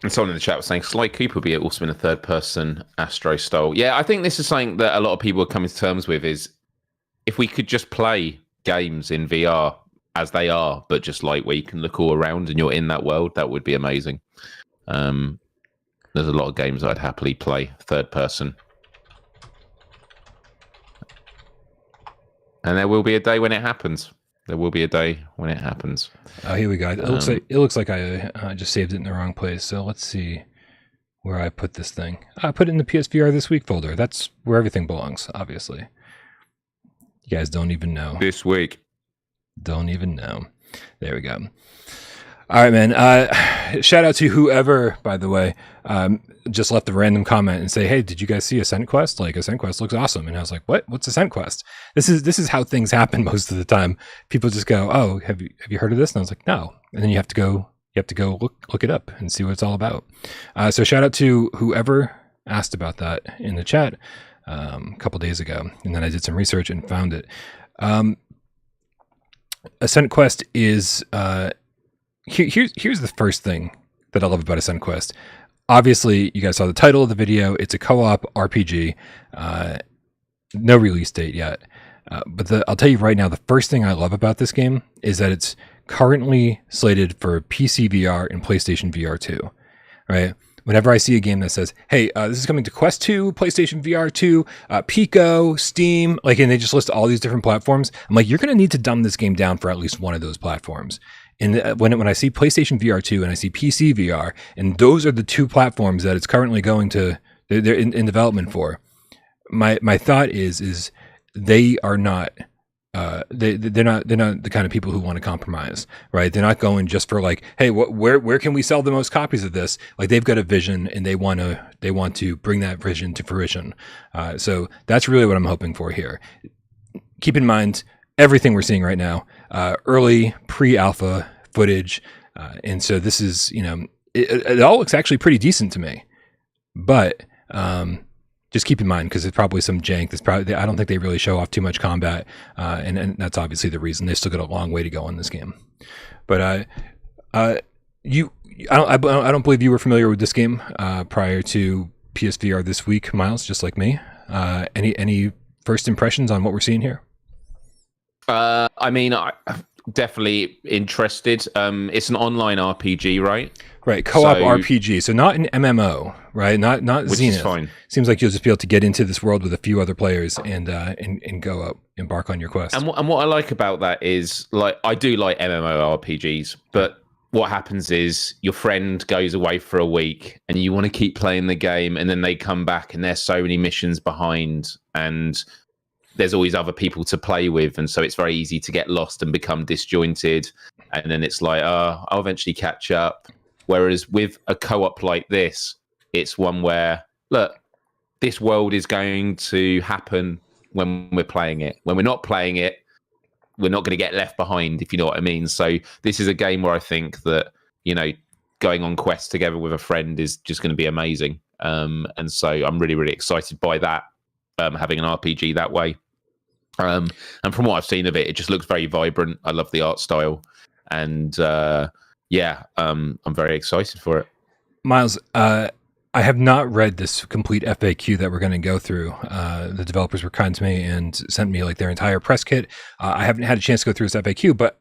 And someone in the chat was saying Sly Cooper would be awesome in a third-person Astro style. Yeah, I think this is something that a lot of people are coming to terms with, is if we could just play games in VR as they are, but just like where you can look all around and you're in that world, that would be amazing. There's a lot of games I'd happily play third-person. And there will be a day when it happens. There will be a day when it happens. Oh, here we go. It looks like I just saved it in the wrong place. So let's see where I put this thing. I put it in the PSVR this week folder. That's where everything belongs, obviously. You guys don't even know. This week. Don't even know. There we go. All right, man. Shout out to whoever, by the way, just left a random comment and say, "Hey, did you guys see Ascent Quest? Like, Ascent Quest looks awesome." And I was like, "What? What's Ascent Quest?" This is how things happen most of the time. People just go, "Oh, have you heard of this?" And I was like, "No." And then you have to go look it up and see what it's all about. So shout out to whoever asked about that in the chat a couple days ago, and then I did some research and found it. Ascent Quest is here's the first thing that I love about Ascent Quest. Obviously, you guys saw the title of the video. It's a co-op RPG. No release date yet. But I'll tell you right now, the first thing I love about this game is that it's currently slated for PC VR and PlayStation VR2. right? Whenever I see a game that says, "Hey, this is coming to Quest 2, PlayStation VR2, Pico, Steam," like, and they just list all these different platforms, I'm like, you're going to need to dumb this game down for at least one of those platforms. And when I see PlayStation VR2 and I see PC VR, and those are the two platforms that it's currently going to, they're in development for. My thought is they are not. They're not the kind of people who want to compromise, right? They're not going just for like, hey, where can we sell the most copies of this? Like, they've got a vision and they want to bring that vision to fruition. So that's really what I'm hoping for here. Keep in mind everything we're seeing right now, early pre-alpha footage, and so this is, it all looks actually pretty decent to me, but just keep in mind, because it's probably some jank. There's probably, I don't think they really show off too much combat, and that's obviously the reason. They still got a long way to go in this game. But I don't believe you were familiar with this game prior to PSVR this week, Myles, just like me. Any first impressions on what we're seeing here? I mean, I'm definitely interested. It's an online RPG, right? Right, co-op RPG. So not an MMO, right? Not which Zenith. Is fine. Seems like you'll just be able to get into this world with a few other players and go up, embark on your quest. And what I like about that is, like, I do like MMORPGs, but what happens is your friend goes away for a week and you want to keep playing the game, and then they come back and there's so many missions behind, and there's always other people to play with, and so it's very easy to get lost and become disjointed, and then it's like, oh, I'll eventually catch up. Whereas with a co-op like this, it's one where, look, this world is going to happen when we're playing it. When we're not playing it, we're not going to get left behind, if you know what I mean. So this is a game where I think that, going on quests together with a friend is just going to be amazing. And so I'm really, really excited by that, having an RPG that way. And from what I've seen of it, it just looks very vibrant. I love the art style. And I'm very excited for it. Myles, I have not read this complete FAQ that we're going to go through. The developers were kind to me and sent me like their entire press kit. I haven't had a chance to go through this FAQ, but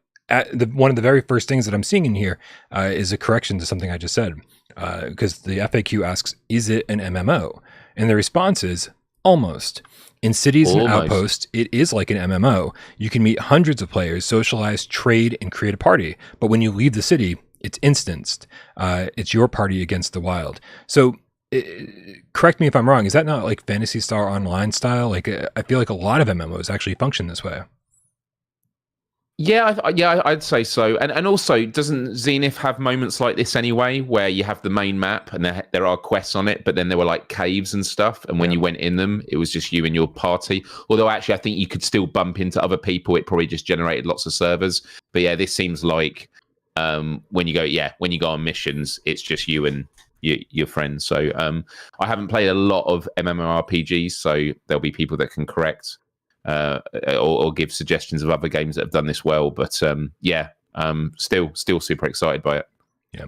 one of the very first things that I'm seeing in here is a correction to something I just said. Because the FAQ asks, is it an MMO? And the response is, almost. In cities and outposts, it is like an MMO. You can meet hundreds of players, socialize, trade, and create a party. But when you leave the city, it's instanced. It's your party against the wild. So correct me if I'm wrong. Is that not like Phantasy Star Online style? Like, I feel like a lot of MMOs actually function this way. Yeah, I'd say so. And also, doesn't Zenith have moments like this anyway, where you have the main map and there are quests on it, but then there were like caves and stuff, and when you went in them, it was just you and your party. Although actually, I think you could still bump into other people. It probably just generated lots of servers. But yeah, this seems like when you go on missions, it's just you and your friends. So I haven't played a lot of MMORPGs, so there'll be people that can correct or give suggestions of other games that have done this well. But still super excited by it. Yeah.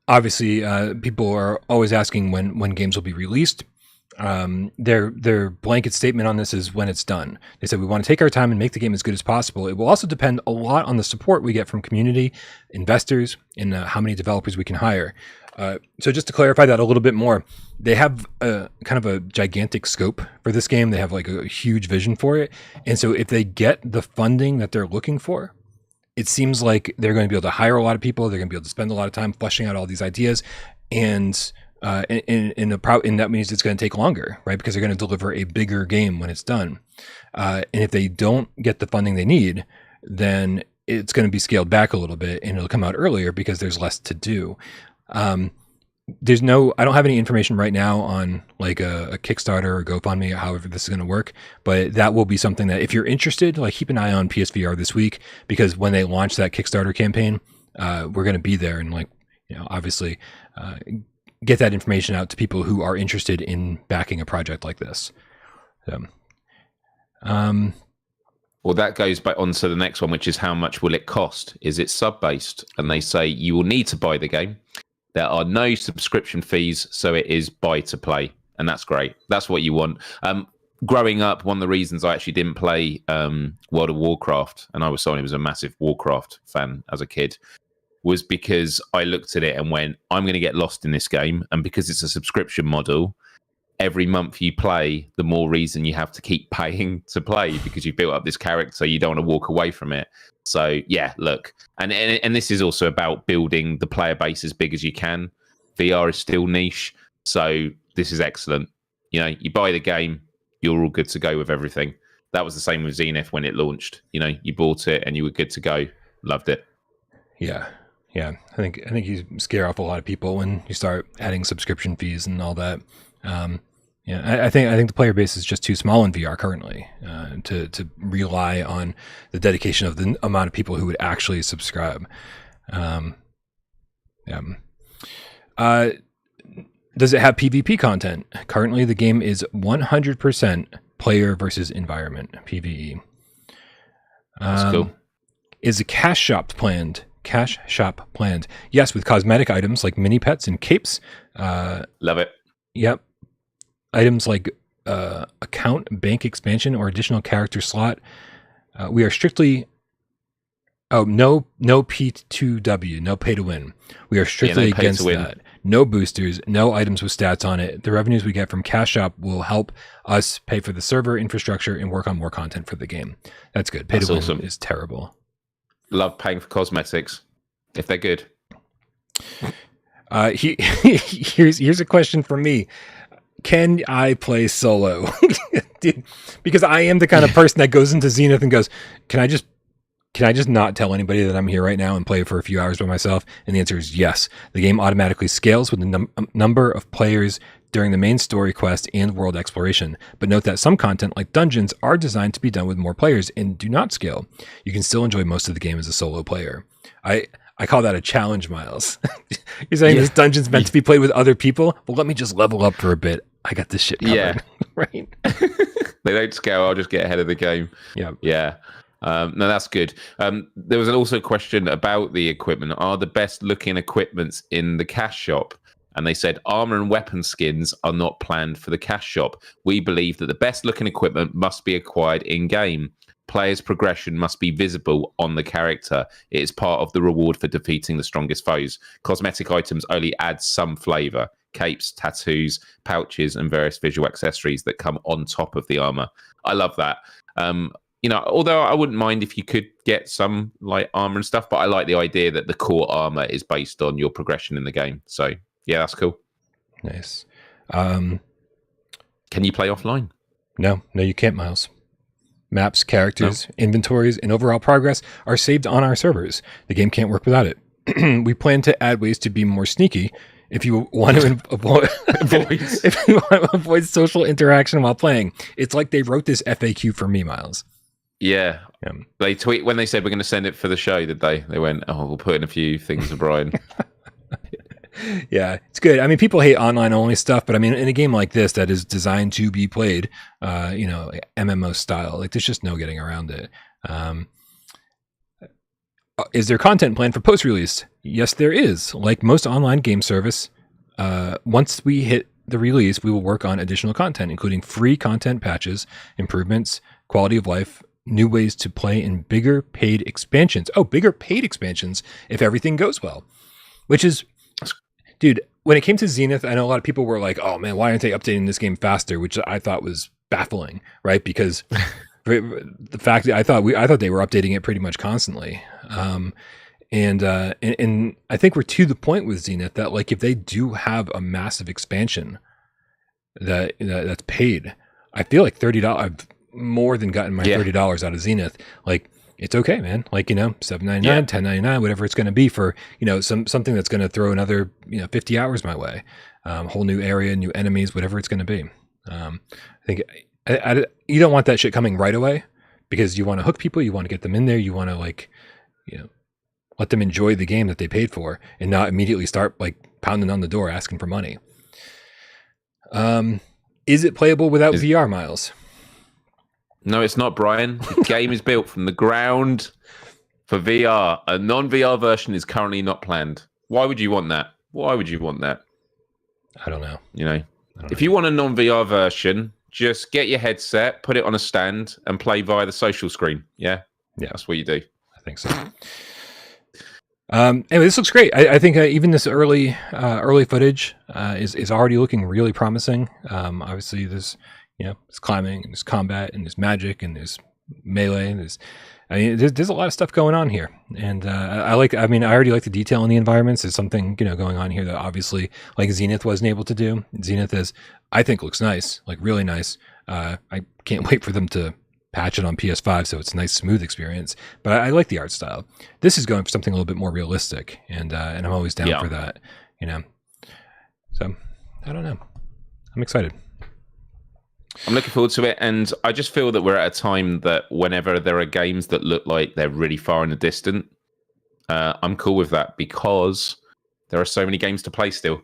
Obviously, people are always asking when games will be released. Their blanket statement on this is when it's done. They said, we want to take our time and make the game as good as possible. It will also depend a lot on the support we get from community, investors, and how many developers we can hire. So just to clarify that a little bit more, they have a kind of a gigantic scope for this game. They have like a huge vision for it. And so if they get the funding that they're looking for, it seems like they're going to be able to hire a lot of people. They're going to be able to spend a lot of time fleshing out all these ideas. And that means it's going to take longer, right? Because they're going to deliver a bigger game when it's done. And if they don't get the funding they need, then it's going to be scaled back a little bit and it'll come out earlier because there's less to do. I don't have any information right now on like a Kickstarter or GoFundMe or however this is going to work, but that will be something that if you're interested, like keep an eye on PSVR this week, because when they launch that Kickstarter campaign, we're going to be there and obviously, get that information out to people who are interested in backing a project like this. Well, that goes back on to the next one, which is how much will it cost? Is it sub-based? And they say you will need to buy the game. There are no subscription fees, so it is buy to play. And that's great. That's what you want. Growing up, one of the reasons I actually didn't play World of Warcraft, and I was someone who was a massive Warcraft fan as a kid, was because I looked at it and went, I'm going to get lost in this game. And because it's a subscription model, every month you play, the more reason you have to keep paying to play because you've built up this character. You don't want to walk away from it. So, yeah, look. And this is also about building the player base as big as you can. VR is still niche. So this is excellent. You know, you buy the game, you're all good to go with everything. That was the same with Zenith when it launched. You know, you bought it and you were good to go. Loved it. Yeah. I think you scare off a lot of people when you start adding subscription fees and all that. I think the player base is just too small in VR currently to rely on the dedication of the amount of people who would actually subscribe. Does it have PvP content? Currently, the game is 100% player versus environment, PvE. That's cool. Is a cash shop planned? Yes, with cosmetic items like mini pets and capes. Love it. Yep. Items like account, bank expansion, or additional character slot. We are strictly... no P2W, no pay to win. We are strictly against that. No boosters, no items with stats on it. The revenues we get from Cash Shop will help us pay for the server infrastructure and work on more content for the game. That's good. Pay to win is terrible. Love paying for cosmetics if they're good. Here's a question from me. Can I play solo? Dude, because I am the kind of person that goes into Zenith and goes, Can I just not tell anybody that I'm here right now and play for a few hours by myself? And the answer is yes. The game automatically scales with the number of players during the main story quest and world exploration. But note that some content, like dungeons, are designed to be done with more players and do not scale. You can still enjoy most of the game as a solo player. I call that a challenge, Myles. You're saying this dungeon's meant to be played with other people? Well, let me just level up for a bit. I got this shit covered. Yeah. Right? They don't scale. I'll just get ahead of the game. Yeah. No, that's good. There was also a question about the equipment. Are the best looking equipments in the cash shop? And they said armor and weapon skins are not planned for the cash shop. We believe that the best looking equipment must be acquired in game. Players' progression must be visible on the character. It is part of the reward for defeating the strongest foes. Cosmetic items only add some flavor. Capes, tattoos, pouches, and various visual accessories that come on top of the armor. I love that. You know, although I wouldn't mind if you could get some like armor and stuff, but I like the idea that the core armor is based on your progression in the game. So yeah, that's cool. Nice. Can you play offline? No, you can't, Myles. Maps, characters, inventories, and overall progress are saved on our servers. The game can't work without it. We plan to add ways to be more sneaky. If you want to avoid social interaction while playing, it's like they wrote this FAQ for me, Myles. Yeah. They tweet when they said we're going to send it for the show, did they? They went, we'll put in a few things for Brian. Yeah, it's good. I mean, people hate online only stuff, but I mean, in a game like this that is designed to be played, MMO style, like there's just no getting around it. Is there content planned for post-release? Yes, there is. Like most online game service, once we hit the release, we will work on additional content, including free content patches, improvements, quality of life, new ways to play, and bigger paid expansions. Oh, bigger paid expansions if everything goes well. Which is, dude, when it came to Zenith, I know a lot of people were like, oh man, why aren't they updating this game faster? Which I thought was baffling, right? Because the fact that I thought they were updating it pretty much constantly. And I think we're to the point with Zenith that like if they do have a massive expansion that's paid, I feel like $30. I've more than gotten my $30 out of Zenith. Like it's okay, man. Like $7.99, $10.99, whatever it's going to be for something that's going to throw another 50 hours my way, whole new area, new enemies, whatever it's going to be. I think you don't want that shit coming right away because you want to hook people, you want to get them in there, you want to let them enjoy the game that they paid for and not immediately start like pounding on the door asking for money. Is it playable without VR, Myles? No, it's not, Brian. The game is built from the ground for VR. A non-VR version is currently not planned. Why would you want that? I don't know. If you want a non-VR version, just get your headset, put it on a stand, and play via the social screen. Yeah, that's what you do. I think so. Anyway, this looks great. I think even this early footage is already looking really promising. Obviously, there's there's climbing and there's combat and there's magic and there's melee. And there's a lot of stuff going on here, and I already like the detail in the environments. There's something going on here that obviously like Zenith wasn't able to do. Zenith I think looks nice, like really nice. I can't wait for them to patch it on PS5 so it's a nice smooth experience, but I like the art style. This is going for something a little bit more realistic, and I'm always down for that, so I don't know, I'm excited. I'm looking forward to it, and I just feel that we're at a time that whenever there are games that look like they're really far in the distant, I'm cool with that, because there are so many games to play still.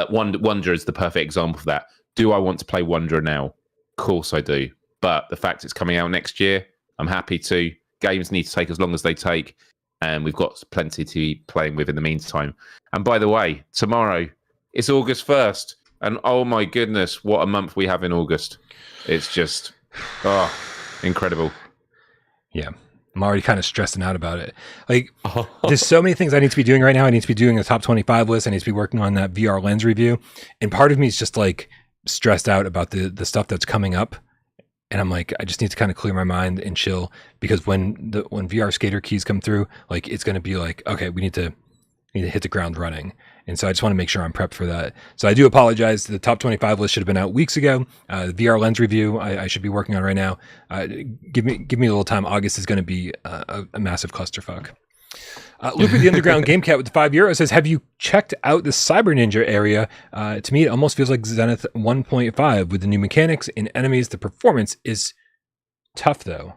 Wonder is the perfect example of that. Do I want to play Wonder now? Of course I do. But the fact it's coming out next year, I'm happy to. Games need to take as long as they take, and we've got plenty to be playing with in the meantime. And by the way, tomorrow it's August 1st, and oh my goodness, what a month we have in August. It's just, incredible. Yeah, I'm already kind of stressing out about it. Like, there's so many things I need to be doing right now. I need to be doing a top 25 list. I need to be working on that VR lens review. And part of me is just like stressed out about the stuff that's coming up. And I'm like, I just need to kind of clear my mind and chill, because when VR skater keys come through, like it's going to be like, okay, we need to hit the ground running. And so I just want to make sure I'm prepped for that. So I do apologize. The top 25 list should have been out weeks ago. The VR lens review I should be working on right now. Give me a little time. August is going to be a massive clusterfuck. Looper the Underground Game Cat with the €5 says, have you checked out the cyberninja area? To me, it almost feels like Zenith 1.5 with the new mechanics and enemies. The performance is tough, though.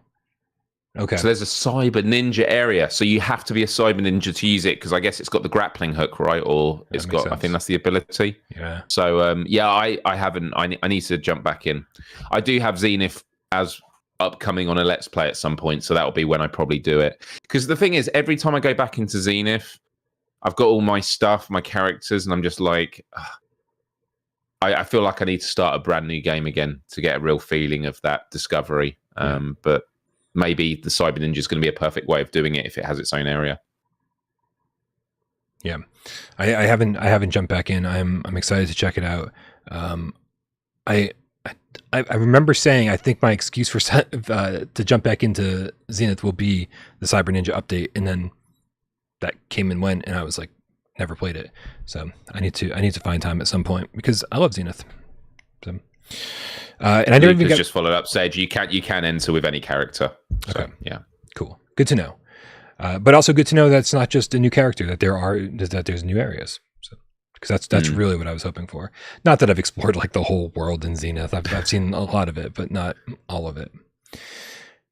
Okay. So there's a cyberninja area. So you have to be a cyberninja to use it, because I guess it's got the grappling hook, right? Or it's got, I think that's the ability. Yeah. So, I haven't. I need to jump back in. I do have Zenith as upcoming on a Let's Play at some point, so that'll be when I probably do it. Because the thing is, every time I go back into Zenith, I've got all my stuff, my characters, and I'm just like, I feel like I need to start a brand new game again to get a real feeling of that discovery. But maybe the Cyber Ninja is going to be a perfect way of doing it if it has its own area. Yeah, I haven't jumped back in. I'm excited to check it out. I remember saying I think my excuse for to jump back into Zenith will be the Cyber Ninja update, and then that came and went, and I was like, never played it. So I need to find time at some point, because I love Zenith. So, and I never even just followed up, said you can enter with any character. So, okay, yeah, cool, good to know. But also good to know that it's not just a new character; that there's new areas. Because that's really what I was hoping for. Not that I've explored like the whole world in Zenith. I've seen a lot of it, but not all of it.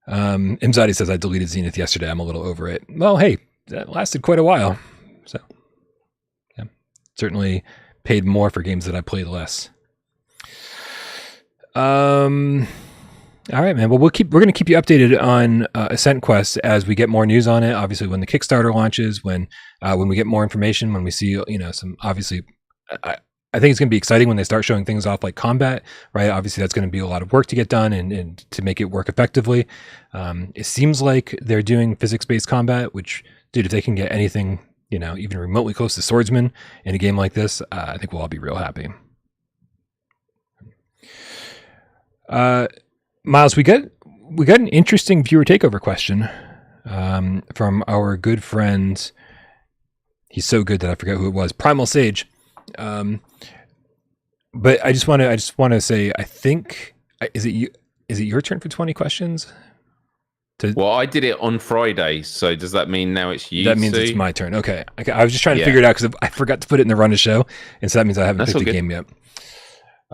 Imzadi says, I deleted Zenith yesterday. I'm a little over it. Well, hey, that lasted quite a while. So, yeah, certainly paid more for games that I played less. All right, man. Well, we're going to keep you updated on Ascent Quest as we get more news on it. Obviously, when the Kickstarter launches, when we get more information, when we see some. Obviously, I think it's going to be exciting when they start showing things off like combat. Right. Obviously, that's going to be a lot of work to get done and to make it work effectively. It seems like they're doing physics-based combat, which, dude, if they can get anything even remotely close to Swordsman in a game like this, I think we'll all be real happy. Myles, we got an interesting viewer takeover question from our good friend. He's so good that I forget who it was. Primal Sage. But I just want to say, I think is it your turn for 20 questions? Well, I did it on Friday, so does that mean now it's you? That means it's my turn. Okay. I was just trying to figure it out because I forgot to put it in the run of show, and so that means I haven't picked the game yet.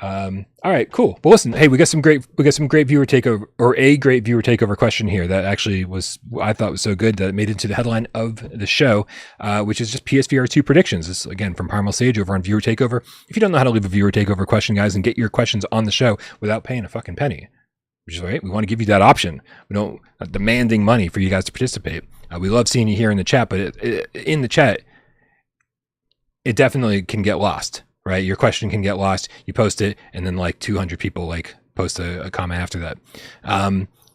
All right, cool. Well, listen, hey, we got some great viewer takeover, or a great viewer takeover question here that actually I thought was so good that it made it into the headline of the show, which is just PSVR2 predictions. This is again from Primal Sage over on Viewer Takeover. If you don't know how to leave a viewer takeover question, guys, and get your questions on the show without paying a fucking penny, which is right, we want to give you that option. We don't demanding money for you guys to participate. We love seeing you here in the chat, but in the chat, it definitely can get lost. Right, your question can get lost. You post it, and then like 200 people like post a comment after that.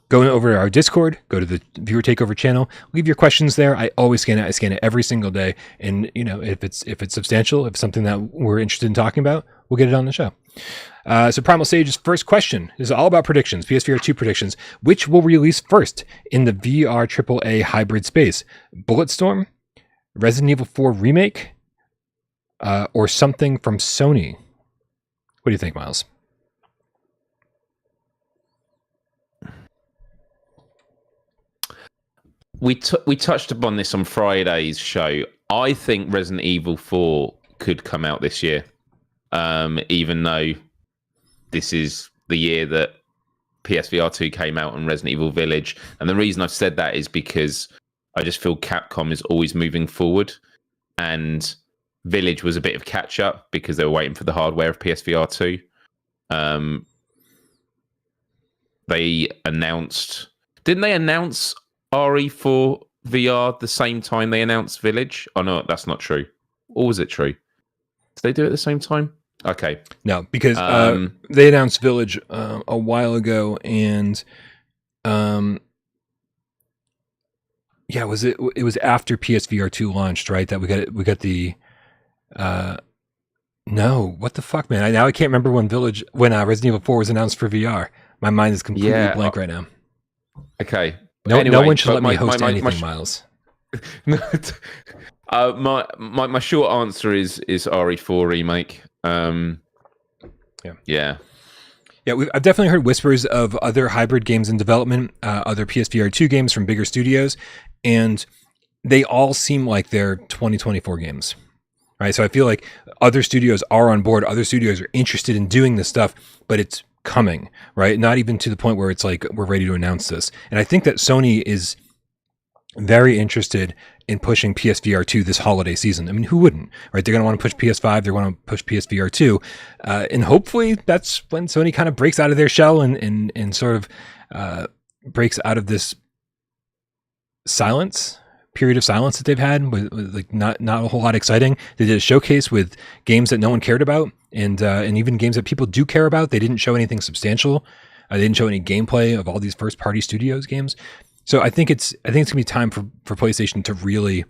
Go Go over to our Discord, go to the Viewer Takeover channel, leave your questions there. I always scan it. I scan it every single day. And, you know, if it's substantial, if it's something that we're interested in talking about, we'll get it on the show. So Primal Sage's first question is all about predictions, PSVR2 predictions. Which will release first in the VR AAA hybrid space? Bulletstorm, Resident Evil 4 Remake, or something from Sony? What do you think, Myles? We touched upon this on Friday's show. I think Resident Evil 4 could come out this year, even though this is the year that PSVR2 came out and Resident Evil Village. And the reason I've said that is because I just feel Capcom is always moving forward, and Village was a bit of catch up because they were waiting for the hardware of PSVR2. They announced, didn't they announce RE4 VR the same time they announced Village? Oh no, that's not true. Or was it true? Did they do it at the same time? Okay. No, because they announced Village a while ago, and yeah, it was after PSVR2 launched, right? That we got the no, what the fuck, man? Now I can't remember when Resident Evil 4 was announced for VR. My mind is completely blank right now. Okay. No, anyway, no one should let me host anything, Myles. My short answer is RE4 remake. Yeah. I've definitely heard whispers of other hybrid games in development, other PSVR2 games from bigger studios, and they all seem like they're 2024 games, right? So I feel like other studios are on board, other studios are interested in doing this stuff, but it's coming, right? Not even to the point where it's like we're ready to announce this. And I think that Sony is very interested in pushing PSVR2 this holiday season. I mean, who wouldn't, right? They're going to want to push PS5, they're going to push PSVR2, and hopefully that's when Sony kind of breaks out of their shell and sort of breaks out of this period of silence that they've had with like not a whole lot exciting. They did a showcase with games that no one cared about, and even games that people do care about. They didn't show anything substantial. They didn't show any gameplay of all these first party studios games. So I think it's gonna be time for PlayStation to really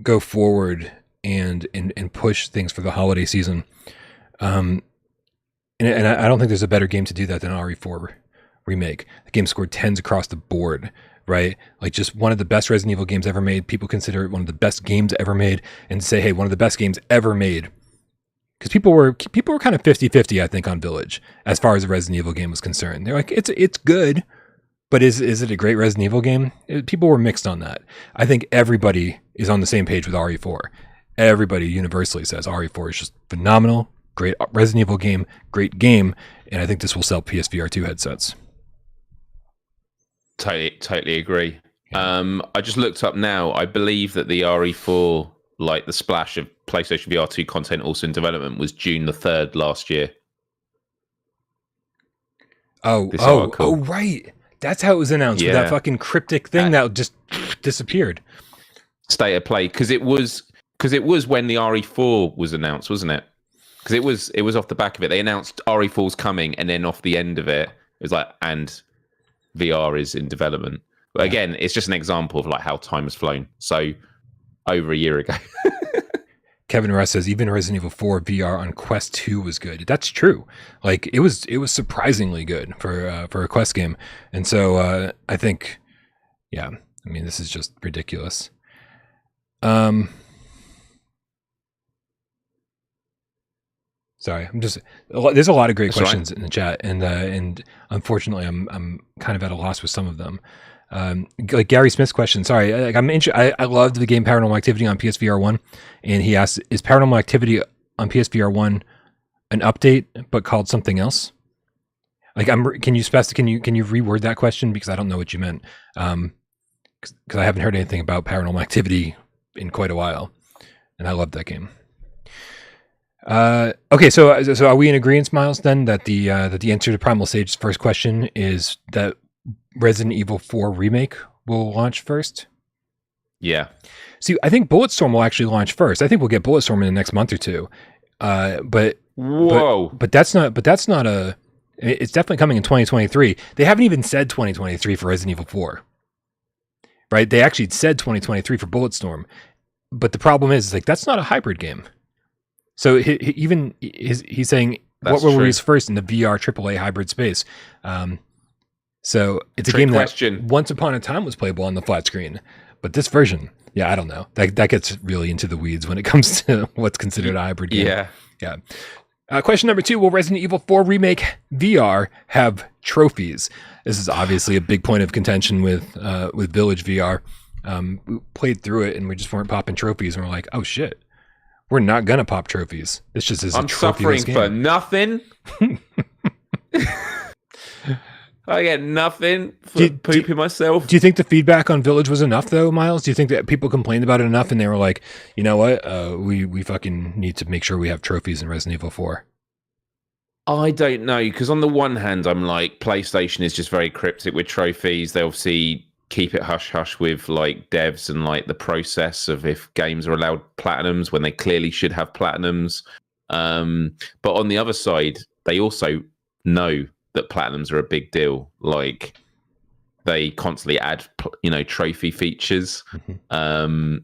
go forward and push things for the holiday season. And I don't think there's a better game to do that than RE4 Remake. The game scored 10s across the board, right? Like just one of the best Resident Evil games ever made. People consider it one of the best games ever made, and say, hey, one of the best games ever made. Because people were kind of 50-50, I think, on Village as far as the Resident Evil game was concerned. They're like, it's good, but is it a great Resident Evil game? People were mixed on that. I think everybody is on the same page with RE4. Everybody universally says RE4 is just phenomenal, great Resident Evil game, great game, and I think this will sell PSVR2 headsets. Totally agree. I just looked up now. I believe that the RE4, like the splash of PlayStation VR2 content also in development, was June the 3rd last year. Oh, right. That's how it was announced, with that fucking cryptic thing that just disappeared. State of play, because it was when the RE4 was announced, wasn't it? Because it was off the back of it. They announced RE4's coming, and then off the end of it, it was like, and VR is in development. But again, it's just an example of like how time has flown. So over a year ago. Kevin Russ says even Resident Evil 4 VR on Quest 2 was good. That's true. Like it was surprisingly good for a Quest game. And so I think, I mean, this is just ridiculous. Sorry, there's a lot of great questions in the chat, and unfortunately, I'm kind of at a loss with some of them. Like Gary Smith's question. Sorry, I loved the game Paranormal Activity on PSVR 1, and he asked, "Is Paranormal Activity on PSVR 1 an update but called something else?" Like, can you reword that question, because I don't know what you meant. Because I haven't heard anything about Paranormal Activity in quite a while, and I loved that game. Okay, so are we in agreement, Myles, then that the answer to Primal Sage's first question is that Resident Evil 4 Remake will launch first? Yeah. See, I think Bulletstorm will actually launch first. I think we'll get Bulletstorm in the next month or two. But that's not a It's definitely coming in 2023. They haven't even said 2023 for Resident Evil 4, right? They actually said 2023 for Bulletstorm, but the problem is like that's not a hybrid game. So he's saying That's what will true. release first in the VR AAA hybrid space. So it's Trick a game question. that once upon a time was playable on the flat screen, but this version, yeah, I don't know. That gets really into the weeds when it comes to what's considered a hybrid game. Yeah. Question number 2, will Resident Evil 4 Remake VR have trophies? This is obviously a big point of contention with Village VR. We played through it and we just weren't popping trophies, and we're like, oh shit, we're not gonna pop trophies. This just is I'm suffering for nothing. I get nothing for pooping myself. Do you think the feedback on Village was enough though, Myles? Do you think that people complained about it enough and they were like, you know what, we fucking need to make sure we have trophies in Resident Evil 4? I don't know, because on the one hand, I'm like, PlayStation is just very cryptic with trophies. They obviously keep it hush hush with like devs and like the process of if games are allowed platinums when they clearly should have platinums. But on the other side, they also know that platinums are a big deal. Like they constantly add, trophy features, to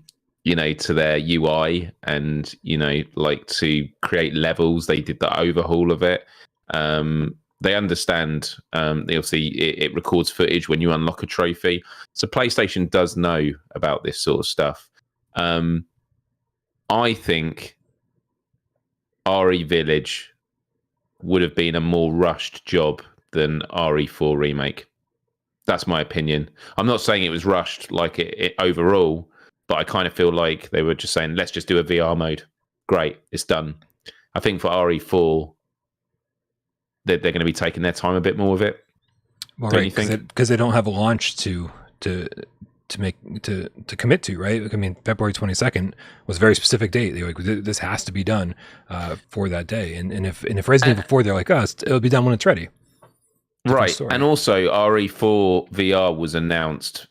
their UI and, like to create levels. They did the overhaul of it. They understand. They obviously it records footage when you unlock a trophy. So PlayStation does know about this sort of stuff. I think RE Village would have been a more rushed job than RE4 Remake. That's my opinion. I'm not saying it was rushed like it overall, but I kind of feel like they were just saying, let's just do a VR mode. Great, it's done. I think for RE4, they're going to be taking their time a bit more with it. Well, right, because they don't have a launch to commit to, right? I mean, February 22nd was a very specific date. They're like, this has to be done for that day. And if Resident Evil 4, they're like, it'll be done when it's ready. Right. And also RE4 VR was announced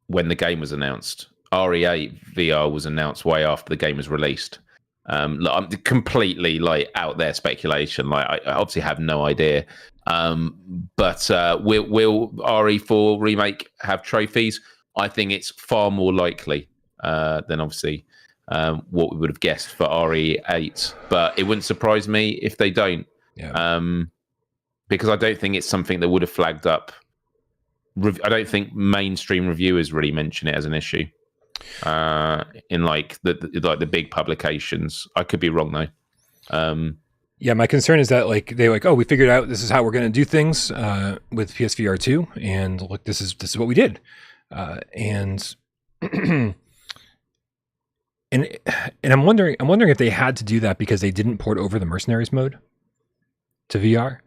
when the game was announced. RE8 VR was announced way after the game was released. I'm completely like out there speculation. Like I obviously have no idea. But will RE4 Remake have trophies? I think it's far more likely than obviously what we would have guessed for RE8. But it wouldn't surprise me if they don't. Yeah. Because I don't think it's something that would have flagged up. I don't think mainstream reviewers really mention it as an issue in like the big publications. I could be wrong though. Yeah, my concern is that like they're like, we figured out this is how we're going to do things with PSVR2, and look, this is what we did, and and I'm wondering if they had to do that because they didn't port over the Mercenaries mode to VR.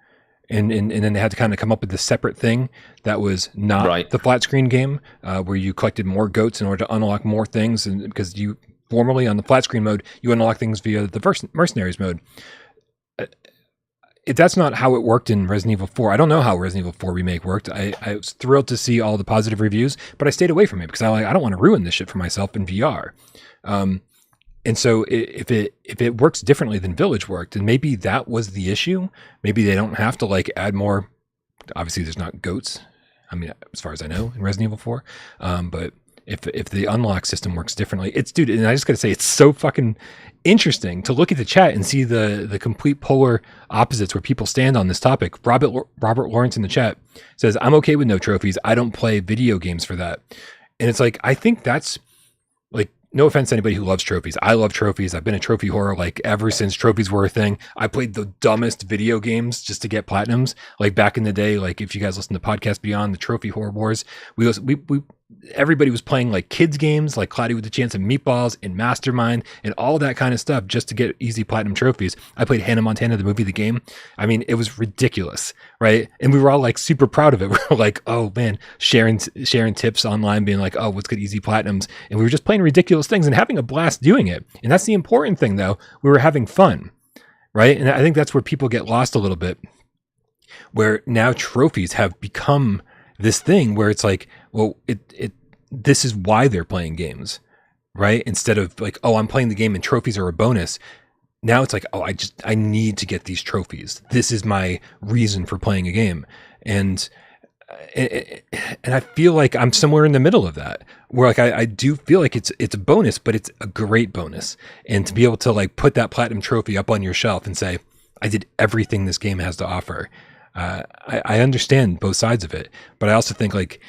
And then they had to kind of come up with this separate thing that was not the flat screen game where you collected more goats in order to unlock more things. And because you formerly on the flat screen mode, you unlock things via the Mercenaries mode. If that's not how it worked in Resident Evil 4, I don't know how Resident Evil 4 Remake worked. I was thrilled to see all the positive reviews, but I stayed away from it because I don't want to ruin this shit for myself in VR. And so if it works differently than Village worked, and maybe that was the issue, maybe they don't have to like add more. Obviously, there's not goats. I mean, as far as I know, in Resident Evil 4. But if the unlock system works differently, dude. And I just gotta say, it's so fucking interesting to look at the chat and see the complete polar opposites where people stand on this topic. Robert Lawrence in the chat says, "I'm okay with no trophies. I don't play video games for that." And it's like, I think that's like, no offense to anybody who loves trophies. I love trophies. I've been a trophy whore like ever since trophies were a thing. I played the dumbest video games just to get platinums. Like back in the day, like if you guys listen to Podcast Beyond, the Trophy Horror Wars, we everybody was playing like kids games like Cloudy with a Chance and Meatballs and Mastermind and all that kind of stuff just to get easy platinum trophies. I played Hannah Montana, the movie, the game. I mean, it was ridiculous, right? And we were all like super proud of it. We were like, oh man, sharing tips online, being like, oh, what's good easy platinums? And we were just playing ridiculous things and having a blast doing it. And that's the important thing though. We were having fun, right? And I think that's where people get lost a little bit, where now trophies have become this thing where it's like, well, this is why they're playing games, right? Instead of like, oh, I'm playing the game and trophies are a bonus. now it's like, oh, I need to get these trophies. This is my reason for playing a game. And I feel like I'm somewhere in the middle of that, where like I do feel like it's a bonus, but it's a great bonus. And to be able to like put that platinum trophy up on your shelf and say, I did everything this game has to offer. I understand both sides of it, but I also think like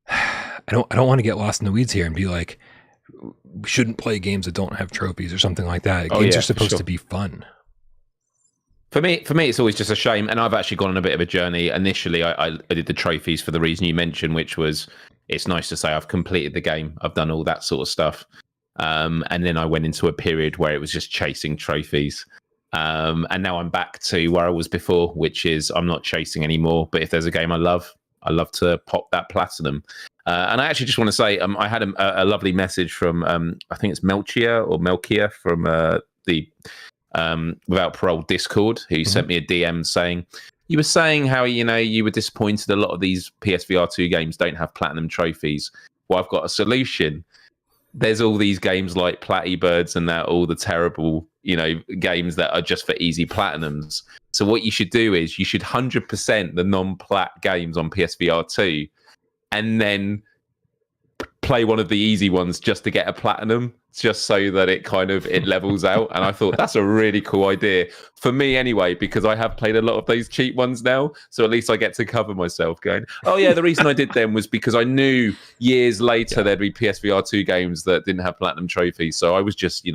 I don't want to get lost in the weeds here and be like, we shouldn't play games that don't have trophies or something like that. Games are supposed to be fun. For me, it's always just a shame. And I've actually gone on a bit of a journey. Initially, I did the trophies for the reason you mentioned, which was it's nice to say I've completed the game. I've done all that sort of stuff. And then I went into a period where it was just chasing trophies. And now I'm back to where I was before, which is I'm not chasing anymore. But if there's a game I love to pop that platinum. And I actually just want to say I had a lovely message from, I think it's Melchior from the Without Parole Discord, who sent me a DM saying, you were saying how, you were disappointed a lot of these PSVR2 games don't have platinum trophies. Well, I've got a solution. There's all these games like Platty Birds and that, all the terrible, games that are just for easy platinums. So what you should do is you should 100% the non-plat games on PSVR2 and then play one of the easy ones just to get a platinum, just so that it levels out. And I thought that's a really cool idea for me anyway, because I have played a lot of those cheap ones now. So at least I get to cover myself going, oh yeah, the reason I did them was because I knew years later there'd be PSVR2 games that didn't have platinum trophies. So I was just,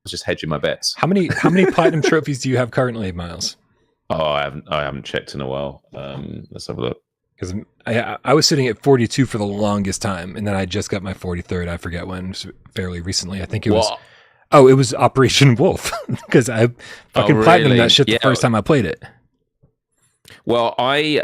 just hedging my bets. How many platinum trophies do you have currently, Myles? Oh, I haven't checked in a while. Let's have a look. Because I was sitting at 42 for the longest time, and then I just got my 43rd. I forget when, fairly recently. I think it was. Oh, it was Operation Wolf, because I fucking platinumed that shit the first time I played it. Well, I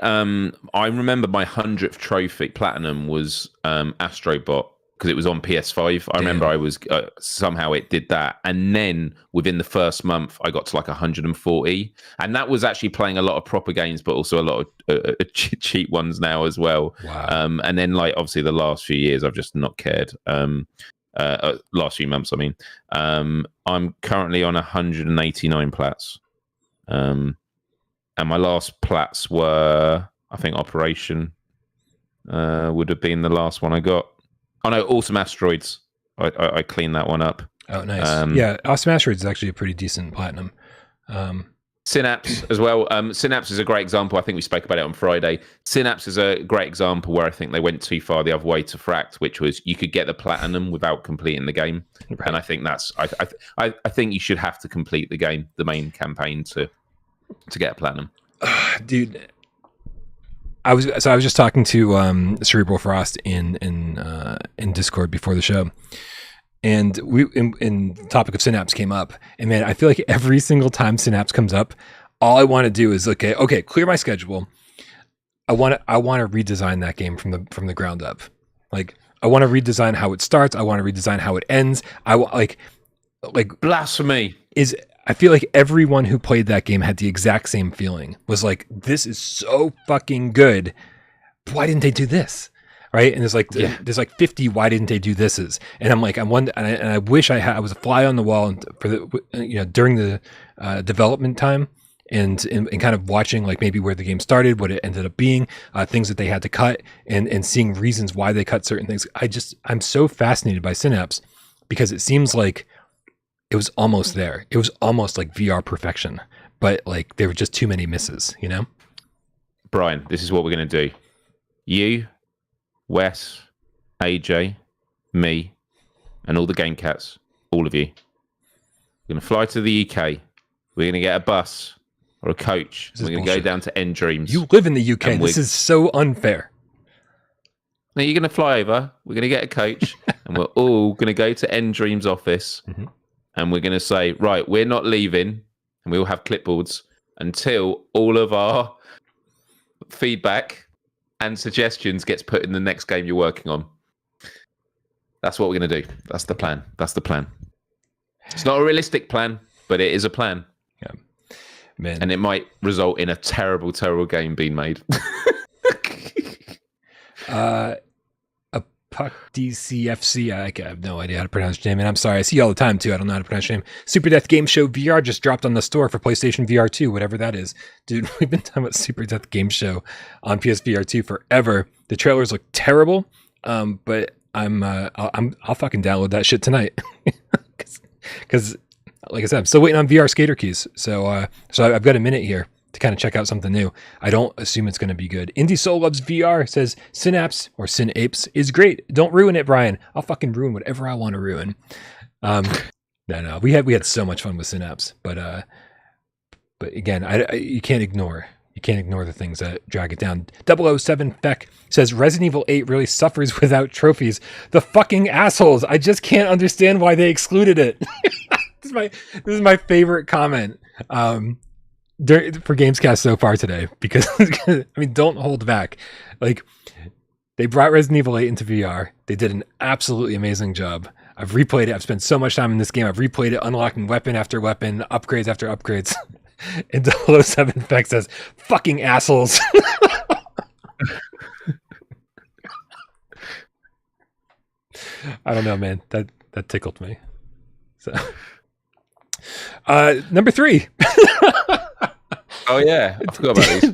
remember my 100th trophy platinum was Astrobot, because it was on PS5. I remember I was somehow it did that, and then within the first month I got to like 140, and that was actually playing a lot of proper games, but also a lot of cheap ones now as well. Wow. And then like obviously the last few years I've just not cared. Last few months, I mean. I'm currently on 189 plats, and my last plats were, I think, Operation would have been the last one I got. Oh no, Awesome Asteroids. I cleaned that one up. Oh, nice. Yeah, Awesome Asteroids is actually a pretty decent platinum. Synapse as well. Synapse is a great example. I think we spoke about it on Friday. Synapse is a great example where I think they went too far the other way to Fract, which was you could get the platinum without completing the game. Right. And I think that's I think you should have to complete the game, the main campaign, to get a platinum. Dude, I was just talking to Cerebral Frost in Discord before the show, and we in the topic of Synapse came up, and man, I feel like every single time Synapse comes up, all I want to do is okay, clear my schedule. I want to redesign that game from the ground up. Like I want to redesign how it starts. I want to redesign how it ends. I want like blasphemy is. I feel like everyone who played that game had the exact same feeling. Was like, this is so fucking good. Why didn't they do this? Right? And there's like 50. Why didn't they do thises? And I'm like, and I wish I was a fly on the wall for the during the development time and kind of watching like maybe where the game started, what it ended up being, things that they had to cut, and seeing reasons why they cut certain things. I'm so fascinated by Synapse because it seems like it was almost there. It was almost like VR perfection, but like there were just too many misses, Brian, this is what we're going to do. You, Wes, AJ, me, and all the game cats, all of you, we're going to fly to the UK. We're going to get a bus or a coach. We're going to go down to End Dreams. You live in the UK. This is so unfair. Now you're going to fly over. We're going to get a coach, and we're all going to go to End Dreams office. Mm-hmm. And we're going to say, right, we're not leaving, and we all have clipboards until all of our feedback and suggestions gets put in the next game you're working on. That's what we're going to do. That's the plan. It's not a realistic plan, but it is a plan. Yeah, man. And it might result in a terrible, terrible game being made. Puck DCFC. I have no idea how to pronounce your name, and I'm sorry. I see you all the time too. I don't know how to pronounce your name. Super Death Game Show VR just dropped on the store for PlayStation VR2, whatever that is. Dude, we've been talking about Super Death Game Show on PSVR2 forever. The trailers look terrible, but I'll fucking download that shit tonight because, like I said, I'm still waiting on VR skater keys. So I've got a minute here to kind of check out something new. I don't assume it's going to be good. Indie Soul Loves VR says Synapse or Synapse is great. Don't ruin it, Brian. I'll fucking ruin whatever I want to ruin. No. We had so much fun with Synapse, but again, you can't ignore the things that drag it down. 007 Feck says Resident Evil 8 really suffers without trophies. The fucking assholes. I just can't understand why they excluded it. This is my favorite comment. For GAMESCAST so far today, because I mean, don't hold back. Like, they brought Resident Evil 8 into VR. They did an absolutely amazing job. I've replayed it. I've spent so much time in this game. I've replayed it, unlocking weapon after weapon, upgrades after upgrades. And 007 Effect says, "Fucking assholes." I don't know, man. That tickled me. So, number 3. Oh yeah, I forgot about these.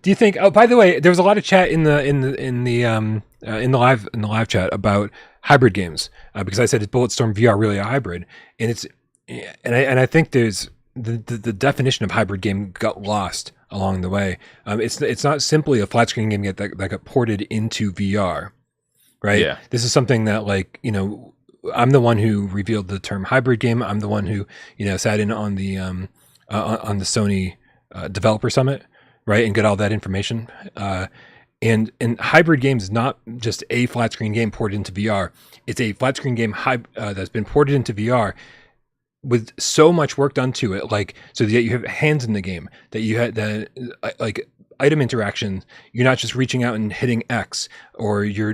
Do you think? Oh, by the way, there was a lot of chat in the live chat about hybrid games because I said, "Is Bulletstorm VR really a hybrid?" And I think there's the definition of hybrid game got lost along the way. It's not simply a flat screen game that got ported into VR, right? Yeah. This is something that, like, you know, I'm the one who revealed the term hybrid game. I'm the one who, you know, sat in on the Sony developer summit, right, and get all that information. And hybrid games is not just a flat screen game ported into VR. It's a flat screen game that's been ported into VR with so much work done to it, like, so that you have hands in the game, that you had the like item interaction. You're not just reaching out and hitting X, or you're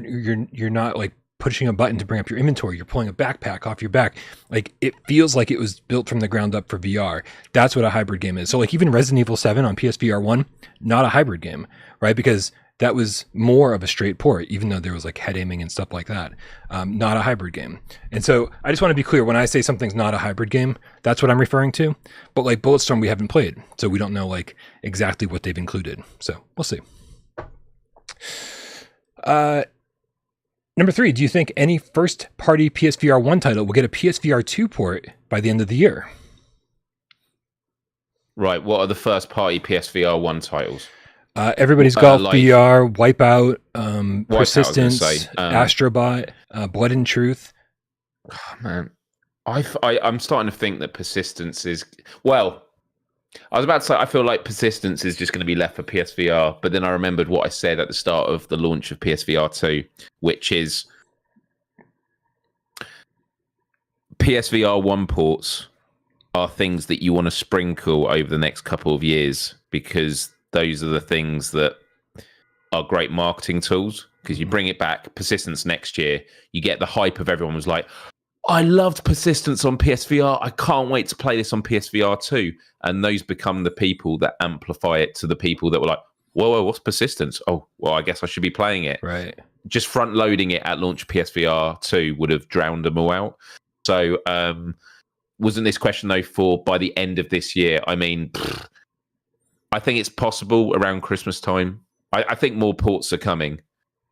not like pushing a button to bring up your inventory. You're pulling a backpack off your back. Like, it feels like it was built from the ground up for VR. That's what a hybrid game is. So, like, even Resident Evil 7 on PSVR1, not a hybrid game, right? Because that was more of a straight port, even though there was like head aiming and stuff like that. Not a hybrid game. And so I just want to be clear, when I say something's not a hybrid game, that's what I'm referring to. But like Bulletstorm, we haven't played, so we don't know like exactly what they've included. So we'll see. Number 3, do you think any first-party PSVR 1 title will get a PSVR 2 port by the end of the year? Right, what are the first-party PSVR 1 titles? Everybody's Golf VR, Wipeout, Persistence, Astrobot, Blood and Truth. Oh, man, I'm starting to think that Persistence is... Well, I was about to say, I feel like Persistence is just going to be left for PSVR, but then I remembered what I said at the start of the launch of PSVR 2, which is PSVR 1 ports are things that you want to sprinkle over the next couple of years, because those are the things that are great marketing tools, because you bring it back, Persistence next year, you get the hype of everyone was like, I loved Persistence on PSVR. I can't wait to play this on PSVR 2. And those become the people that amplify it to the people that were like, whoa, what's Persistence? Oh, well, I guess I should be playing it. Right. Just front loading it at launch PSVR 2 would have drowned them all out. So wasn't this question, though, for by the end of this year? I mean, I think it's possible around Christmas time. I think more ports are coming.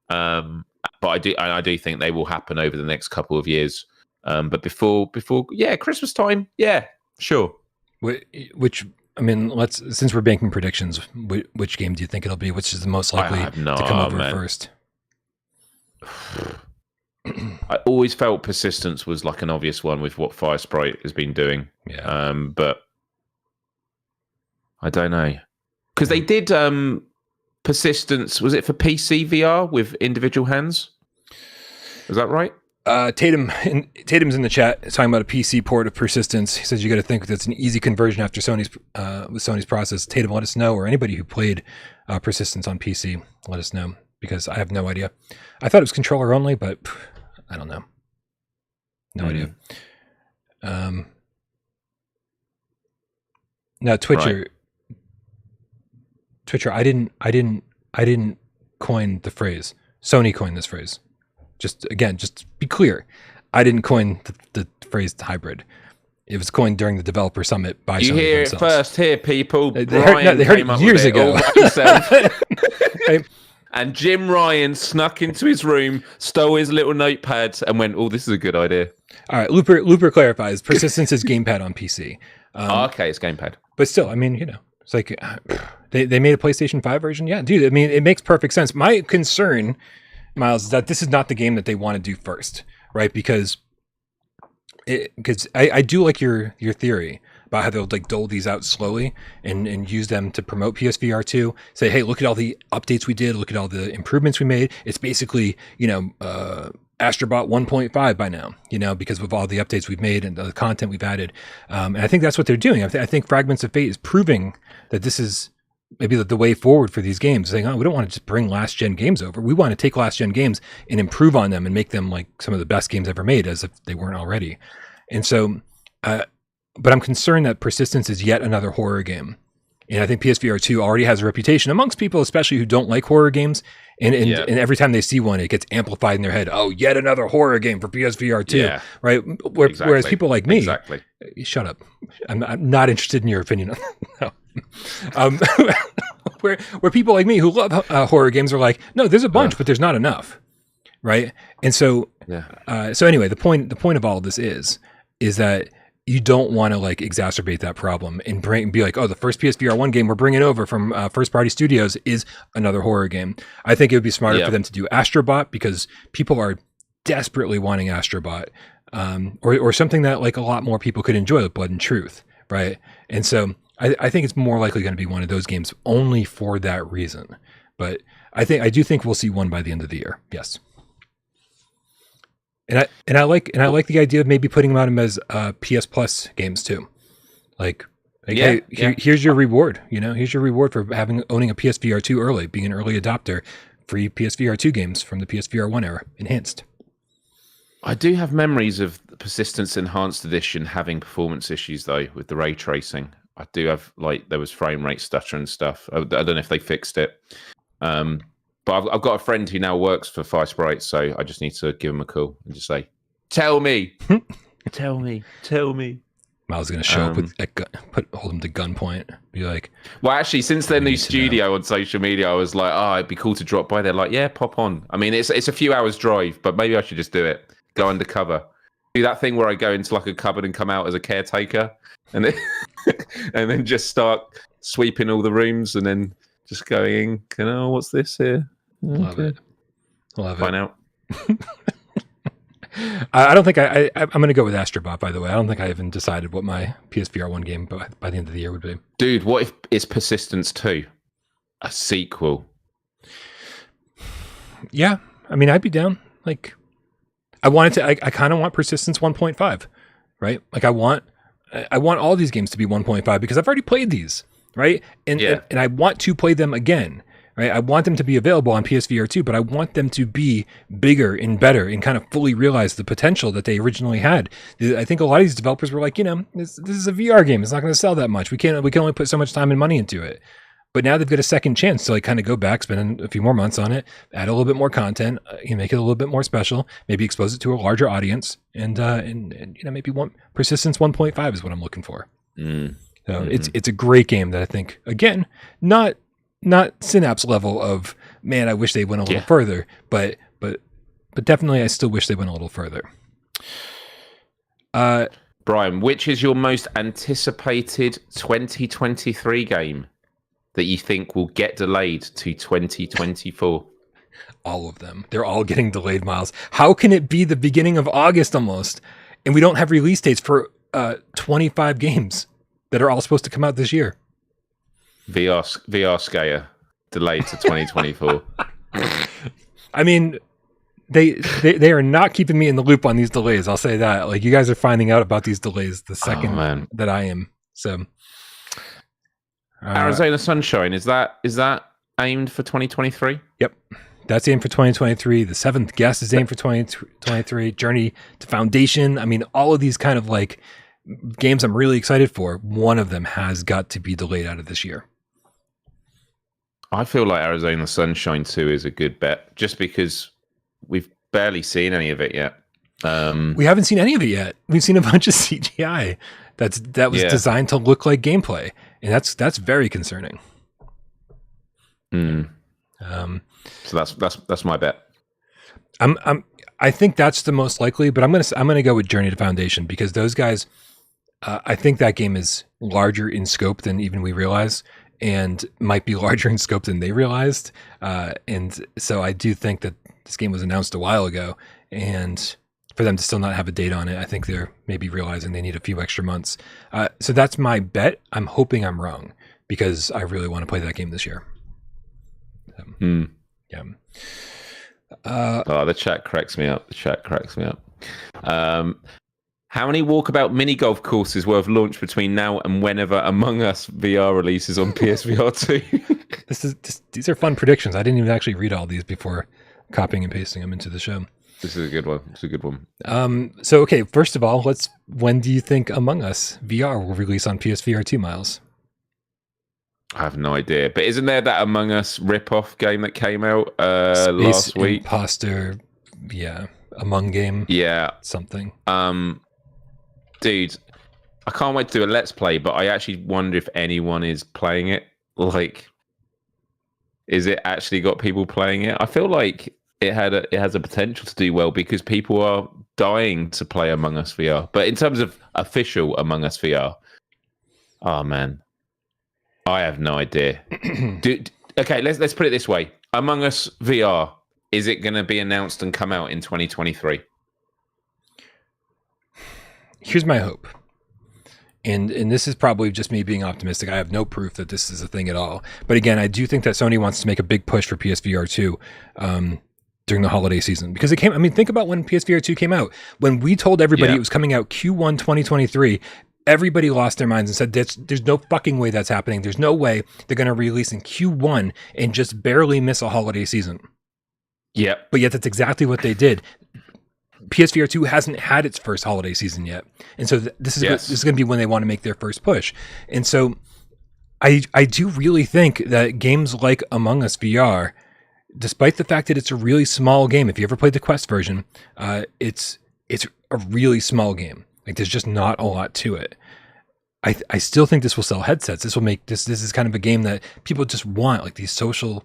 But I do think they will happen over the next couple of years. But before, yeah, Christmas time, yeah, sure. Which, I mean, since we're banking predictions, which game do you think it'll be? Which is the most likely to come over first? I always felt Persistence was like an obvious one with what Firesprite has been doing. Yeah. But I don't know, because they did Persistence. Was it for PC VR with individual hands? Is that right? Tatum's in the chat talking about a PC port of Persistence. He says you got to think that's an easy conversion after Sony's process. Tatum, let us know, or anybody who played Persistence on PC, let us know, because I have no idea. I thought it was controller only, but I don't know. No idea. Now Twitcher, I didn't coin the phrase. Sony coined this phrase. just be clear. I didn't coin the phrase hybrid. It was coined during the developer summit by you Sony hear themselves. It first here, people. They heard it years ago. And Jim Ryan snuck into his room, stole his little notepad, and went, "Oh, this is a good idea." All right, Looper clarifies: persistence is gamepad on PC. Okay, it's gamepad. But still, I mean, it's like they made a PlayStation 5 version. Yeah, dude. I mean, it makes perfect sense. My concern, Myles, is that this is not the game that they want to do first, right? Because I do like your theory about how they'll like dole these out slowly and use them to promote PSVR2. Say, hey, look at all the updates we did. Look at all the improvements we made. It's basically, Astrobot 1.5 by now, because of all the updates we've made and the content we've added. And I think that's what they're doing. I think Fragments of Fate is proving that this is maybe the way forward for these games, saying, we don't want to just bring last gen games over. We want to take last gen games and improve on them and make them like some of the best games ever made, as if they weren't already. And so, but I'm concerned that Persistence is yet another horror game. And I think PSVR 2 already has a reputation amongst people, especially who don't like horror games. And every time they see one, it gets amplified in their head. Oh, yet another horror game for PSVR 2, right? Whereas people like me, shut up. I'm not interested in your opinion. No. Where people like me who love horror games are like, no, there's a bunch, but there's not enough, right? And so, so anyway, the point of all of this is that you don't want to like exacerbate that problem and be like, oh, the first PSVR 1 game we're bringing over from first party studios is another horror game. I think it would be smarter for them to do Astrobot, because people are desperately wanting Astrobot, or something that like a lot more people could enjoy, like Blood and Truth, right? And so I think it's more likely going to be one of those games only for that reason. But I do think we'll see one by the end of the year. Yes. And I like the idea of maybe putting them out as PS Plus games too. Here's your reward. Here's your reward for owning a PSVR 2 early, being an early adopter. Free PSVR 2 games from the PSVR 1 era, enhanced. I do have memories of the Persistence Enhanced Edition having performance issues though with the ray tracing. I do have there was frame rate stutter and stuff. I don't know if they fixed it. But I've got a friend who now works for Fire Sprites, so I just need to give him a call and just say, "Tell me, tell me." Miles is going to show up hold him to gunpoint, be like, "Well, actually, since their new studio on social media, I was like, oh, it'd be cool to drop by." They're like, "Yeah, pop on." I mean, it's a few hours drive, but maybe I should just do it. Go undercover, do that thing where I go into like a cupboard and come out as a caretaker, and then and then just start sweeping all the rooms, and then just going in. What's this here? Love it. Find out. I don't think I'm going to go with Astrobot, by the way. I don't think I even decided what my PSVR 1 game by the end of the year would be. Dude, what if it's Persistence 2? A sequel? Yeah. I mean, I'd be down. Like, I kind of want Persistence 1.5, right? Like, I want all these games to be 1.5 because I've already played these, right? And I want to play them again. Right, I want them to be available on PSVR 2, but I want them to be bigger and better and kind of fully realize the potential that they originally had. I think a lot of these developers were like, this is a VR game. It's not going to sell that much. We can only put so much time and money into it. But now they've got a second chance to like kind of go back, spend a few more months on it, add a little bit more content, make it a little bit more special, maybe expose it to a larger audience, and maybe Persistence 1.5 is what I'm looking for. So it's a great game that I think, again, not Synapse level of, man, I wish they went a little further, but definitely I still wish they went a little further. Brian, which is your most anticipated 2023 game that you think will get delayed to 2024? All of them. They're all getting delayed, Miles. How can it be the beginning of August almost, and we don't have release dates for 25 games that are all supposed to come out this year? VR Scare delayed to 2024. I mean, they are not keeping me in the loop on these delays. I'll say that. Like, you guys are finding out about these delays the second that I am. So, Arizona Sunshine, is that aimed for 2023? Yep, that's aimed for 2023. The Seventh Guest is aimed for 2023. Journey to Foundation. I mean, all of these kind of like games I'm really excited for. One of them has got to be delayed out of this year. I feel like Arizona Sunshine 2 is a good bet, just because barely seen any of it yet. We haven't seen any of it yet. We've seen a bunch of CGI that was designed to look like gameplay, and that's very concerning. So that's my bet. I think that's the most likely, but I'm gonna go with Journey to Foundation, because those guys, I think that game is larger in scope than even we realize, and might be larger in scope than they realized. And so I do think that this game was announced a while ago, and for them to still not have a date on it, I think they're maybe realizing they need a few extra months. So that's my bet. I'm hoping I'm wrong, because I really want to play that game this year. Yeah. The chat cracks me up. How many Walkabout mini golf courses will have launched between now and whenever Among Us VR releases on PSVR2? These are fun predictions. I didn't even actually read all these before copying and pasting them into the show. This is a good one. So, okay, first of all, when do you think Among Us VR will release on PSVR2, Myles? I have no idea. But isn't there that Among Us rip-off game that came out last week? Imposter, Among Game. Yeah. Something. Dude, I can't wait to do a Let's Play, but I actually wonder if anyone is playing it. Like, is it actually got people playing it? I feel like it has a potential to do well, because people are dying to play Among Us VR. But in terms of official Among Us VR, oh man, I have no idea. Okay, let's put it this way: Among Us VR, is it going to be announced and come out in 2023? Here's my hope. And this is probably just me being optimistic. I have no proof that this is a thing at all. But again, I do think that Sony wants to make a big push for PSVR 2 during the holiday season. Because think about when PSVR 2 came out. When we told everybody it was coming out Q1 2023, everybody lost their minds and said, there's no fucking way that's happening. There's no way they're going to release in Q1 and just barely miss a holiday season. Yeah. But yet that's exactly what they did. PSVR 2 hasn't had its first holiday season yet. And so this is going to be when they want to make their first push. And so I do really think that games like Among Us VR, despite the fact that it's a really small game, if you ever played the Quest version, it's a really small game. Like, there's just not a lot to it. I still think this will sell headsets. This will make this is kind of a game that people just want, like these social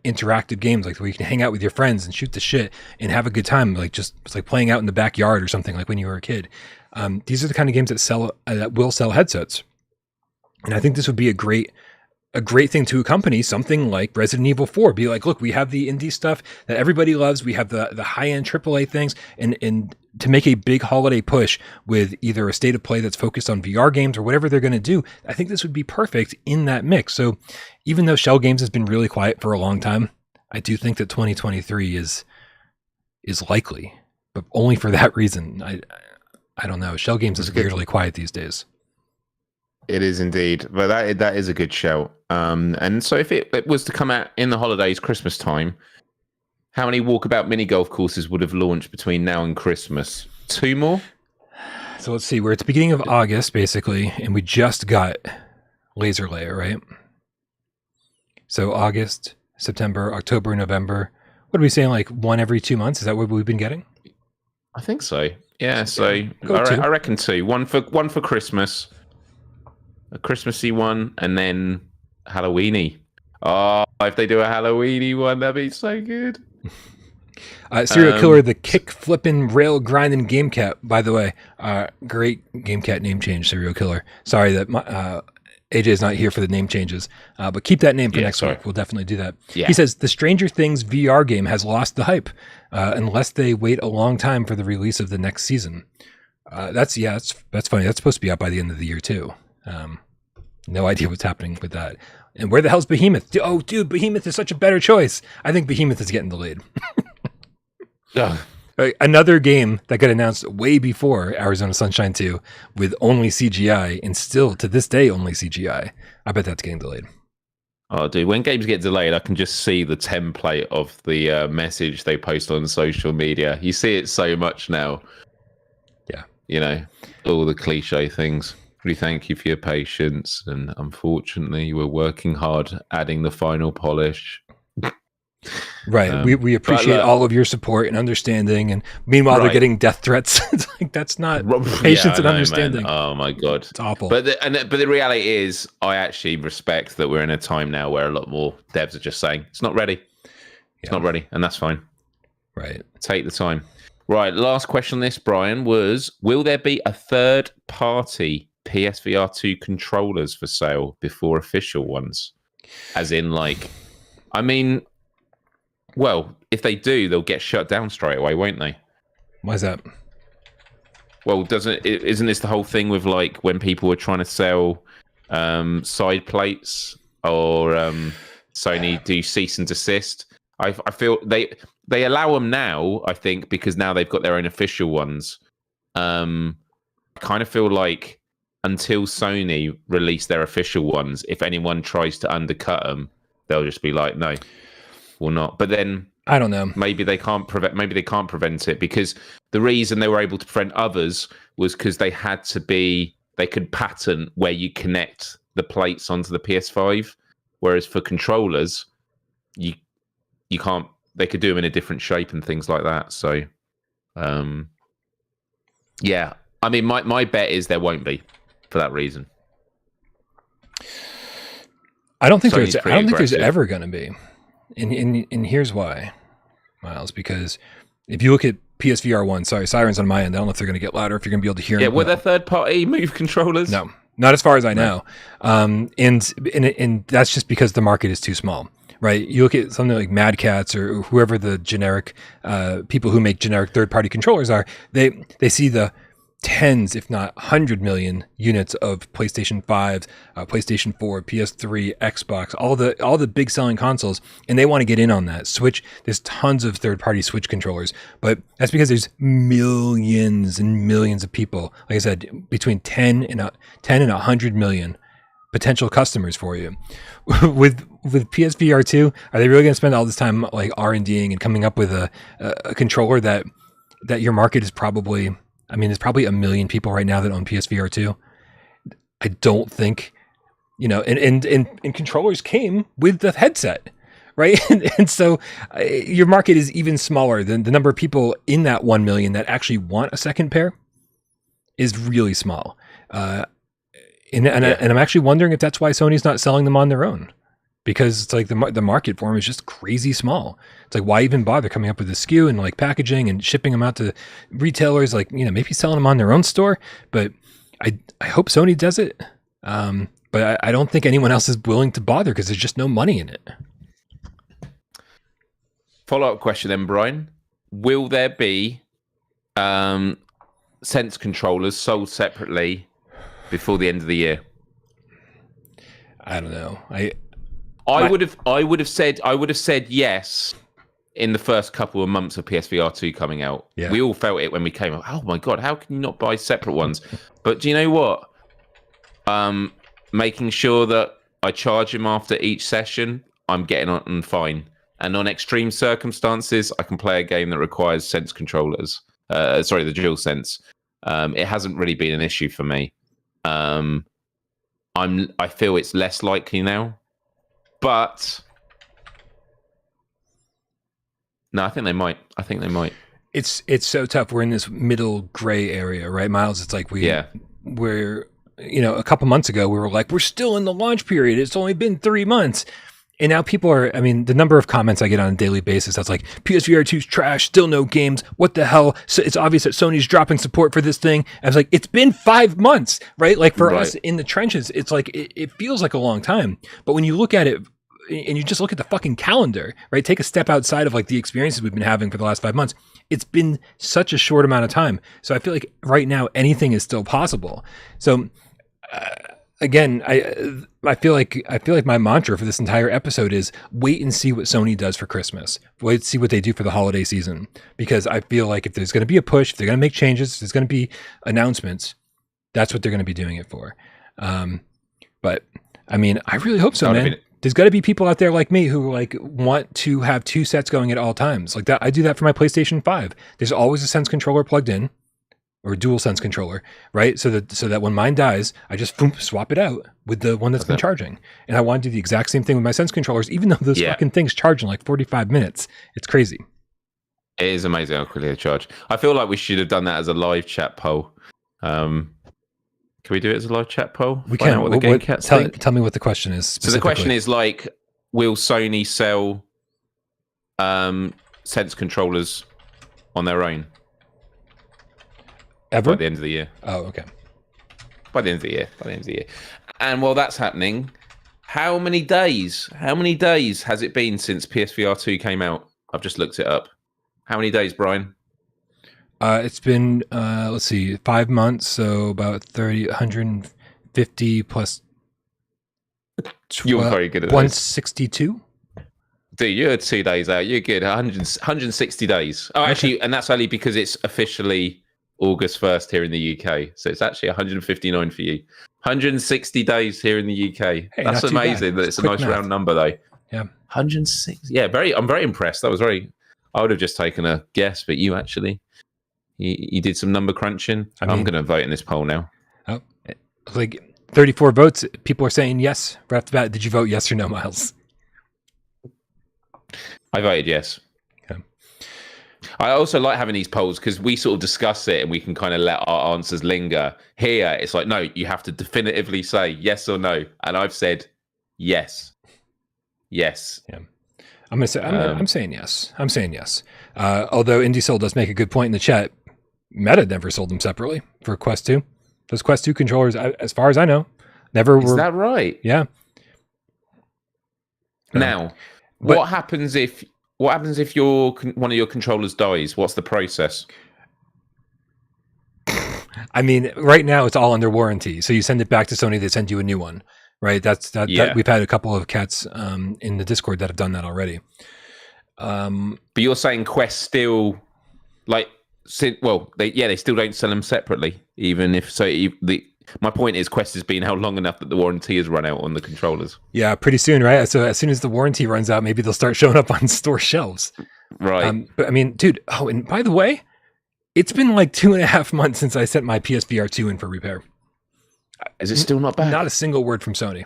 interactive games, like where you can hang out with your friends and shoot the shit and have a good time, like it's like playing out in the backyard or something, like when you were a kid. These are the kind of games that will sell headsets, and I think this would be a great thing to accompany something like Resident Evil 4. Be like, look, we have the indie stuff that everybody loves, we have the high end AAA things, and to make a big holiday push with either a state of play that's focused on VR games or whatever they're going to do, I think this would be perfect in that mix. So even though Shell Games has been really quiet for a long time, I do think that 2023 is likely, but only for that reason. I don't know. Shell Games is weirdly quiet these days. It is indeed, but that is a good shout. And so if it was to come out in the holidays, Christmas time, how many Walkabout mini golf courses would have launched between now and Christmas? 2 more? So let's see. We're at the beginning of August, basically, and we just got Laser Layer, right? So August, September, October, November. What are we saying, like one every 2 months? Is that what we've been getting? I think so. Yeah, so I reckon 2. One for Christmas, a Christmassy one, and then Halloweeny. Oh, if they do a Halloweeny one, that'd be so good. Serial Killer, the kick flipping rail grinding game cat. By the way, great game cat name change, Serial Killer. Sorry that AJ is not here for the name changes, but keep that name for next week. We'll definitely do that. Yeah. He says the Stranger Things VR game has lost the hype unless they wait a long time for the release of the next season. That's funny. That's supposed to be out by the end of the year too. No idea what's happening with that. And where the hell's Behemoth? Oh, dude, Behemoth is such a better choice. I think Behemoth is getting delayed. Another game that got announced way before Arizona Sunshine 2 with only CGI, and still to this day only CGI. I bet that's getting delayed. Oh, dude, when games get delayed, I can just see the template of the message they post on social media. You see it so much now. Yeah. You know, all the cliche things. We thank you for your patience, and unfortunately, we're working hard adding the final polish. Right. We appreciate all of your support and understanding. And meanwhile, they're getting death threats. It's like, that's not patience and understanding. Man. Oh my God. It's awful. But the reality is, I actually respect that we're in a time now where a lot more devs are just saying, it's not ready. It's not ready. And that's fine. Right. Take the time. Right. Last question on this, Brian, was, will there be a third party PSVR2 controllers for sale before official ones? As in, like, I mean, well, if they do, they'll get shut down straight away, won't they? Why is that? Well, isn't this the whole thing with, like, when people were trying to sell side plates or Sony do cease and desist? I feel they allow them now, I think, because now they've got their own official ones. I kind of feel like until Sony release their official ones, if anyone tries to undercut them, they'll just be like, no, we'll not. But then I don't know. Maybe they can't prevent it, because the reason they were able to prevent others was because they could patent where you connect the plates onto the PS5, whereas for controllers, you can't. They could do them in a different shape and things like that. So, yeah. I mean, my bet is there won't be for that reason. I don't think there's ever going to be, and here's why, Myles. Because if you look at PSVR1, sorry, sirens on my end. I don't know if they're going to get louder. If you're going to be able to hear them. Yeah, were there third-party Move controllers? No, not as far as I know. And that's just because the market is too small. Right, you look at something like Mad Catz or whoever the generic people who make generic third-party controllers are. They see the tens, if not 100 million units of PlayStation 5, PlayStation 4, PS3, Xbox, all the big selling consoles, and they want to get in on that. Switch, there's tons of third-party Switch controllers, but that's because there's millions and millions of people. Like I said, between 10 and 100 million potential customers for you. with PSVR2, are they really going to spend all this time like R&Ding and coming up with a controller that your market is probably? I mean, there's probably 1 million people right now that own PSVR2. I don't think, and controllers came with the headset, right? and so your market is even smaller than the number of people in that 1 million that actually want a second pair is really small. And I'm actually wondering if that's why Sony's not selling them on their own, because it's like the market for them is just crazy small. It's like, why even bother coming up with a SKU and like packaging and shipping them out to retailers? Like, maybe selling them on their own store. But I hope Sony does it. But I don't think anyone else is willing to bother because there's just no money in it. Follow-up question then, Brian. Will there be Sense controllers sold separately before the end of the year? I don't know. I would have said yes in the first couple of months of PSVR2 coming out. Yeah. We all felt it when we came out. Oh my God, how can you not buy separate ones? But do you know what? Making sure that I charge him after each session, I'm getting on fine. And on extreme circumstances, I can play a game that requires Sense controllers. The DualSense. It hasn't really been an issue for me. I feel it's less likely now, but no, I think they might. It's so tough. We're in this middle gray area, right, Myles? It's like we're a couple months ago we were like, we're still in the launch period. It's only been 3 months. And now people are, I mean, the number of comments I get on a daily basis, that's like, PSVR2's trash, still no games, what the hell? So it's obvious that Sony's dropping support for this thing. I was like, it's been 5 months, right? Like for us in the trenches, it's like, it feels like a long time. But when you look at it and you just look at the fucking calendar, right? Take a step outside of like the experiences we've been having for the last 5 months. It's been such a short amount of time. So I feel like right now anything is still possible. So, again, I feel like my mantra for this entire episode is wait and see what Sony does for Christmas. Wait and see what they do for the holiday season. Because I feel like if there's going to be a push, if they're going to make changes, if there's going to be announcements, that's what they're going to be doing it for. But I mean, I really hope so, man. There's got to be people out there like me who like want to have 2 sets going at all times. Like that, I do that for my PlayStation 5. There's always a Sense controller plugged in. or dual sense controller, right? So that when mine dies, I just swap it out with the one that's been charging. And I want to do the exact same thing with my sense controllers, even though those fucking things charge in like 45 minutes. It's crazy. It is amazing how quickly they charge. I feel like we should have done that as a live chat poll. Can we do it as a live chat poll? We can. Tell me what the question is. So the question is like, will Sony sell sense controllers on their own? Ever? By the end of the year. Oh, okay. By the end of the year. And while that's happening, how many days has it been since PSVR2 came out? I've just looked it up. How many days, Brian? It's been, let's see, 5 months, so about 150 plus. You're very good at 162. Dude, you're 2 days out. You're good. 160 days. Oh, actually, and that's only because it's officially August 1st here in the UK. So it's actually 159 for you. 160 days here in the UK. Hey, that's amazing. That it's a nice round number, though. Yeah. 106. Yeah, I'm very impressed. I would have just taken a guess, but you actually, you did some number crunching. I'm going to vote in this poll now. Oh, like 34 votes. People are saying yes right off the bat. Did you vote yes or no, Myles? I voted yes. Okay. I also like having these polls because we sort of discuss it and we can kind of let our answers linger. Here, it's like, no, you have to definitively say yes or no. And I've said yes. Yes. Yeah. I'm saying yes. I'm saying yes. Although IndieSoul does make a good point in the chat. Meta never sold them separately for Quest 2. Those Quest 2 controllers, as far as I know, never were. Is that right? Yeah. Now, what happens if one of your controllers dies? What's the process? I mean, right now it's all under warranty. So you send it back to Sony, they send you a new one. Right, that we've had a couple of cats in the Discord that have done that already. But you're saying Quest still, they still don't sell them separately, even if so. My point is, Quest has been out long enough that the warranty has run out on the controllers. Yeah, pretty soon, right? So as soon as the warranty runs out, maybe they'll start showing up on store shelves. Right. But I mean, dude. Oh, and by the way, it's been like 2.5 months since I sent my PSVR2 in for repair. Is it still not back? Not a single word from Sony.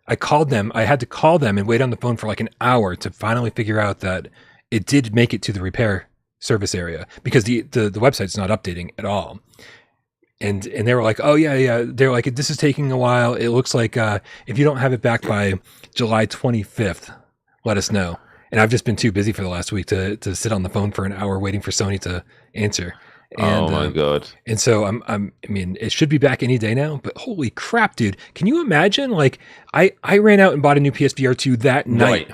I called them. I had to call them and wait on the phone for like an hour to finally figure out that it did make it to the repair service area because the website's not updating at all. And they were like, oh yeah. They're like, this is taking a while. It looks like if you don't have it back by July 25th, let us know. And I've just been too busy for the last week to sit on the phone for an hour waiting for Sony to answer. And, oh my God. And so I mean, it should be back any day now, but holy crap, dude. Can you imagine? Like I ran out and bought a new PSVR2 that night,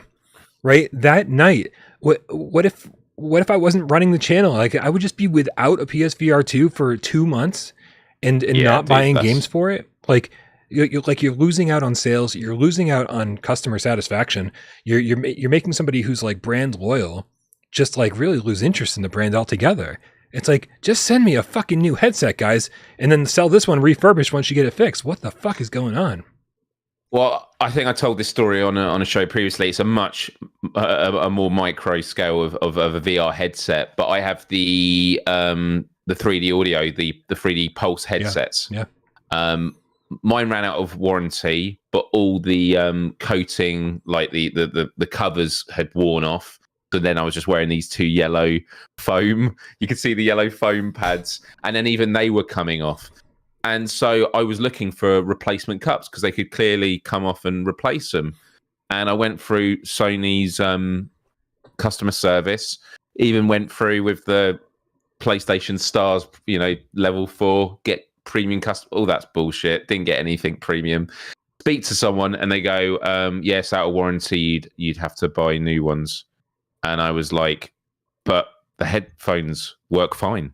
right? That night. What if I wasn't running the channel? Like I would just be without a PSVR2 for 2 months and not buying games for it. Like you're losing out on sales. You're losing out on customer satisfaction. You're making somebody who's like brand loyal just like really lose interest in the brand altogether. It's like, just send me a fucking new headset, guys, and then sell this one refurbished once you get it fixed. What the fuck is going on? Well, I think I told this story on a show previously. It's a much a more micro scale of a VR headset, but I have the 3D audio, the 3D Pulse headsets. Yeah. Mine ran out of warranty, but all the coating, like the covers, had worn off. So then I was just wearing these 2 yellow foam. You could see the yellow foam pads, and then even they were coming off. And so I was looking for replacement cups because they could clearly come off and replace them. And I went through Sony's customer service, even went through with the PlayStation Stars, level 4, get premium customer. Oh, that's bullshit. Didn't get anything premium. Speak to someone and they go, yes, out of warranty, you'd have to buy new ones. And I was like, but the headphones work fine.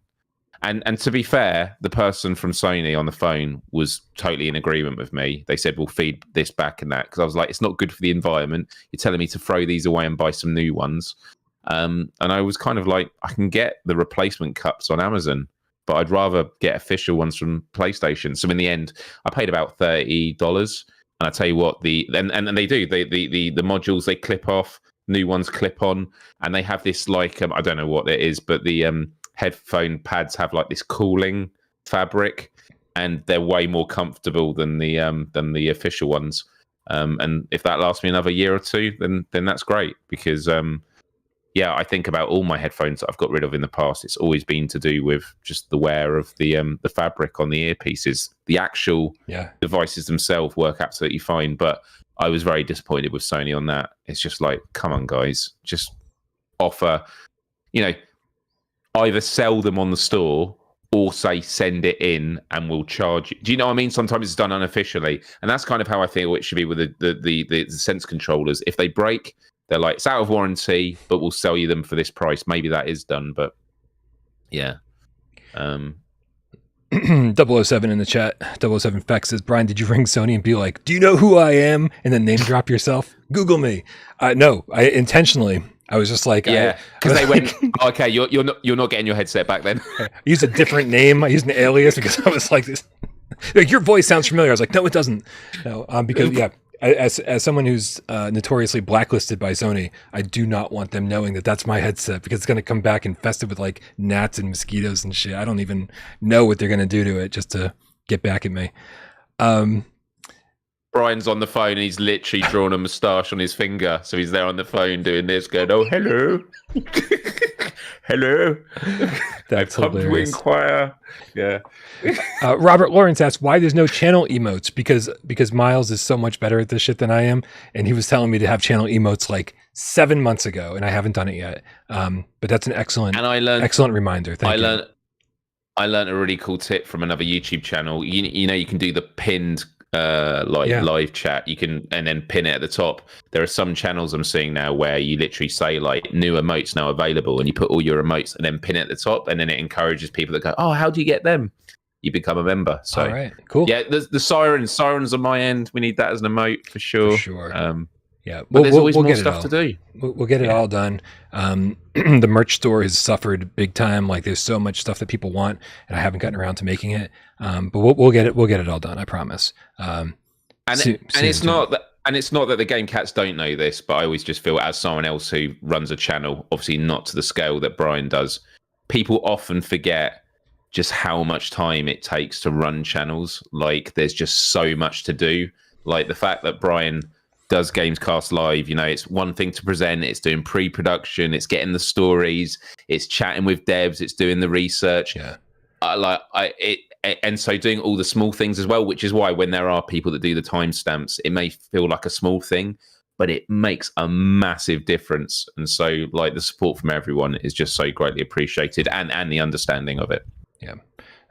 And to be fair, the person from Sony on the phone was totally in agreement with me. They said, we'll feed this back and that. Because I was like, it's not good for the environment. You're telling me to throw these away and buy some new ones. And I was kind of like, I can get the replacement cups on Amazon, but I'd rather get official ones from PlayStation. So in the end, I paid about $30. And I tell you what, and they do. The modules, they clip off. New ones clip on, and they have this like I don't know what it is, but the headphone pads have like this cooling fabric, and they're way more comfortable than the official ones. And if that lasts me another year or two, then that's great, because I think about all my headphones that I've got rid of in the past. It's always been to do with just the wear of the fabric on the earpieces. The actual devices themselves work absolutely fine, but I was very disappointed with Sony on that. It's just like, come on, guys, just offer, either sell them on the store or say send it in and we'll charge you. Do you know what I mean? Sometimes it's done unofficially, and that's kind of how I feel it should be with the Sense controllers. If they break, they're like, it's out of warranty, but we'll sell you them for this price. Maybe that is done, but yeah. 007 in the chat. 007 Fex says, Brian, did you ring Sony and be like, do you know who I am? And then name drop yourself? Google me. No, I intentionally. I was just like, because they went, okay, you're not getting your headset back then. I used a different name. I used an alias because I was like, this. Like, your voice sounds familiar. I was like, no, it doesn't. No, because as someone who's notoriously blacklisted by Sony, I do not want them knowing that that's my headset, because it's going to come back infested with like gnats and mosquitoes and shit. I don't even know what they're going to do to it just to get back at me. Brian's on the phone and he's literally drawn a moustache on his finger, so he's there on the phone doing this, going, "Oh, hello, hello." That's I come to inquire. Yeah. Robert Lawrence asks why there's no channel emotes, because Myles is so much better at this shit than I am, and he was telling me to have channel emotes like 7 months ago, and I haven't done it yet. But that's an excellent reminder. Thank you. I learned a really cool tip from another YouTube channel. You can do the pinned live chat, you can, and then pin it at the top. There are some channels I'm seeing now where you literally say like new emotes now available, and you put all your emotes and then pin it at the top, and then it encourages people that go, oh, how do you get them? You become a member. So all right, cool. Yeah, the sirens on my end, we need that as an emote for sure. Yeah, but there's always more stuff to do. We'll get it all done. The merch store has suffered big time. Like, there's so much stuff that people want, and I haven't gotten around to making it. But we'll get it. We'll get it all done. I promise. It's not that the Game Cats don't know this, but I always just feel, as someone else who runs a channel, obviously not to the scale that Brian does, people often forget just how much time it takes to run channels. Like, there's just so much to do. Like, the fact that Brian does Gamescast Live, it's one thing to present, it's doing pre-production, it's getting the stories, it's chatting with devs, it's doing the research. And so doing all the small things as well, which is why when there are people that do the timestamps, it may feel like a small thing, but it makes a massive difference. And so, like, the support from everyone is just so greatly appreciated, and the understanding of it. Yeah,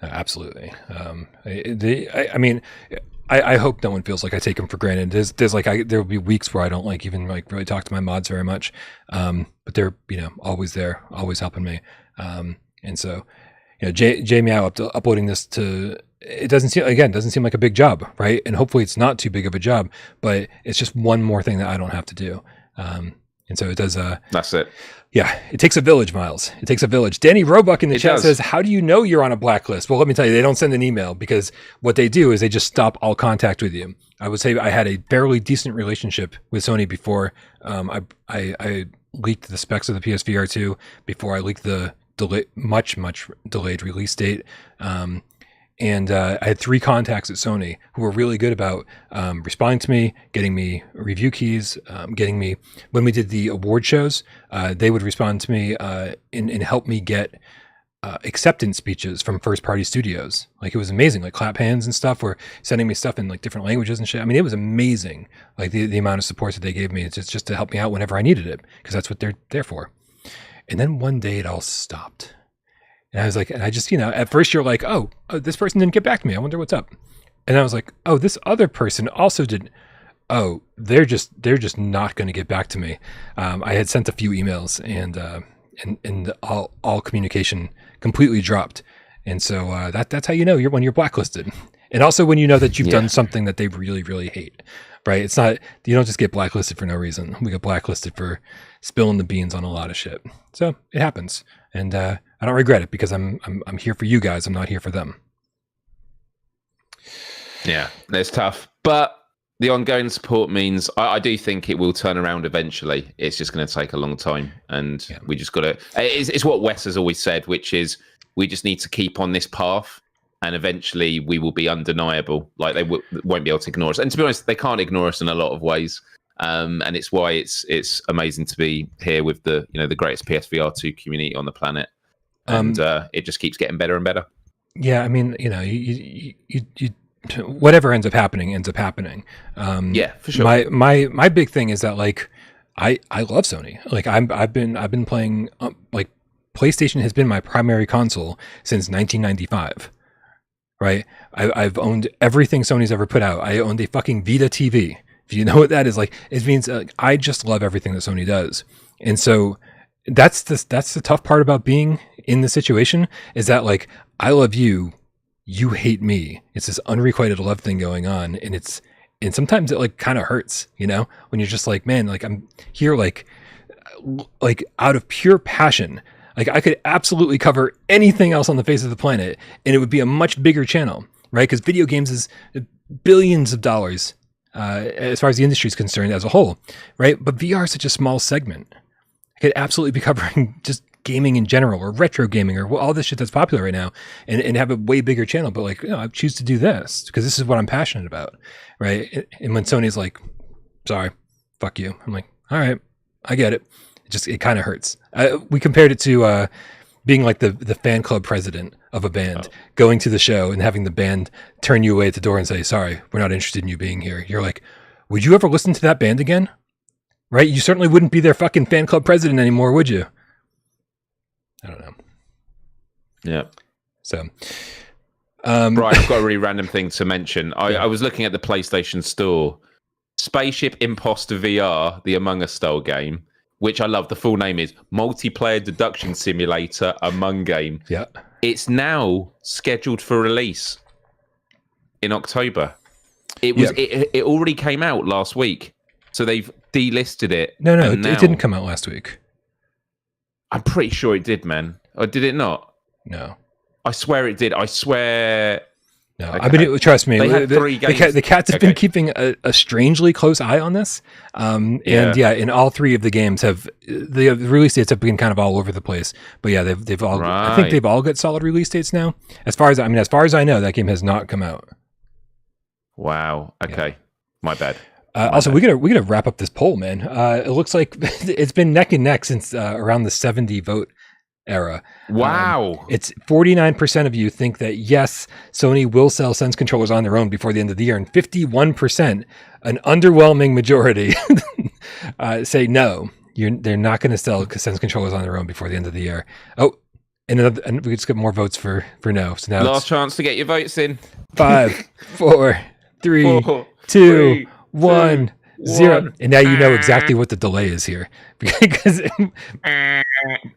absolutely. I hope no one feels like I take them for granted. There will be weeks where I don't even really talk to my mods very much, but they're always there, always helping me. And so, Jamie, uploading this to, it doesn't seem like a big job, right? And hopefully it's not too big of a job, but it's just one more thing that I don't have to do. And so it does. That's it. Yeah, it takes a village, Myles. It takes a village. Danny Roebuck in the chat says, how do you know you're on a blacklist? Well, let me tell you, they don't send an email, because what they do is they just stop all contact with you. I would say I had a fairly decent relationship with Sony before I leaked the specs of the PSVR2, before I leaked the much delayed release date. And I had 3 contacts at Sony who were really good about responding to me, getting me review keys, getting me, when we did the award shows, they would respond to me and help me get acceptance speeches from first-party studios. Like, it was amazing. Like, clap hands and stuff were sending me stuff in like different languages and shit. I mean, it was amazing. Like, the amount of support that they gave me. It's just to help me out whenever I needed it, because that's what they're there for. And then one day it all stopped. And I was like, and I just, at first you're like, oh, this person didn't get back to me. I wonder what's up. And I was like, oh, this other person also didn't. Oh, they're just not going to get back to me. I had sent a few emails, and all communication completely dropped. And so that's how you know when you're blacklisted. And also when you know that you've done something that they really, really hate, right? It's not, you don't just get blacklisted for no reason. We get blacklisted for spilling the beans on a lot of shit. So it happens. And I don't regret it, because I'm here for you guys. I'm not here for them. Yeah, it's tough. But the ongoing support means I do think it will turn around eventually. It's just going to take a long time, and we just got to. It's what Wes has always said, which is we just need to keep on this path, and eventually we will be undeniable. Like they won't be able to ignore us. And to be honest, they can't ignore us in a lot of ways. And it's why it's amazing to be here with the greatest PSVR2 community on the planet, and it just keeps getting better and better. Yeah, I mean, you whatever ends up happening. Yeah, for sure. My big thing is that like I love Sony. Like I've been playing like PlayStation has been my primary console since 1995. Right? I've owned everything Sony's ever put out. I owned a fucking Vita TV. If you know what that is, like it means I just love everything that Sony does. And so that's the tough part about being in the situation is that like I love you, you hate me. It's this unrequited love thing going on, and sometimes it like kind of hurts, when you're just like, man, like I'm here like out of pure passion. Like I could absolutely cover anything else on the face of the planet, and it would be a much bigger channel, right? Because video games is billions of dollars as far as the industry is concerned as a whole, right? But VR is such a small segment. I could absolutely be covering just gaming in general or retro gaming or all this shit that's popular right now and have a way bigger channel. But like, I choose to do this because this is what I'm passionate about, right? And when Sony's like, sorry, fuck you. I'm like, all right, I get it. It kind of hurts. We compared it to being like the fan club president of a band, going to the show and having the band turn you away at the door and say, sorry, we're not interested in you being here. You're like, would you ever listen to that band again? Right? You certainly wouldn't be their fucking fan club president anymore, would you? I don't know. Yeah. So, right, I've got a really random thing to mention. I was looking at the PlayStation Store. Spaceship Imposter VR, the Among Us style game, which I love. The full name is Multiplayer Deduction Simulator Among Game. Yeah. It's now scheduled for release in October. It already came out last week. So they've delisted it. No, it didn't come out last week. I'm pretty sure it did, man. Or did it not? No. I swear it did. I swear. No, okay. Trust me. They had 3 games. The cats have been keeping a strangely close eye on this. In all 3 of the games the release dates have been kind of all over the place. But yeah, they've all. Right. I think they've all got solid release dates now. As far as I know, that game has not come out. Wow. Okay. Yeah. My bad. Also, we gotta wrap up this poll, man. It looks like it's been neck and neck since around the 70 vote era. Wow. It's 49% of you think that yes, Sony will sell Sense controllers on their own before the end of the year, and 51%, an underwhelming majority, say no. They're not going to sell Sense controllers on their own before the end of the year. Oh, and we just get more votes for no. So now last chance to get your votes in. 5, 4, 3, 2, 1, 0. And now you know exactly what the delay is here. Because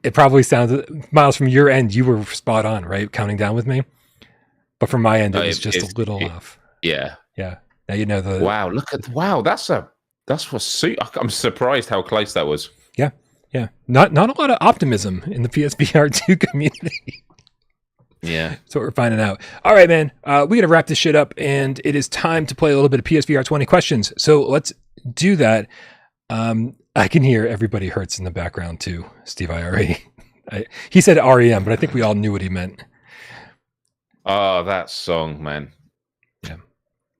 it probably sounded, Myles, from your end, you were spot on, right? Counting down with me. But from my end, it was just a little off. Yeah. Yeah. Now you know the... Wow, that's what suit. I'm surprised how close that was. Yeah. Yeah. Not a lot of optimism in the PSVR2 community. Yeah. That's what we're finding out. All right, man. We got to wrap this shit up, and it is time to play a little bit of PSVR 20 questions. So let's do that. I can hear Everybody Hurts in the background too, Steve IRE. He said REM, but I think we all knew what he meant. Oh, that song, man. Yeah.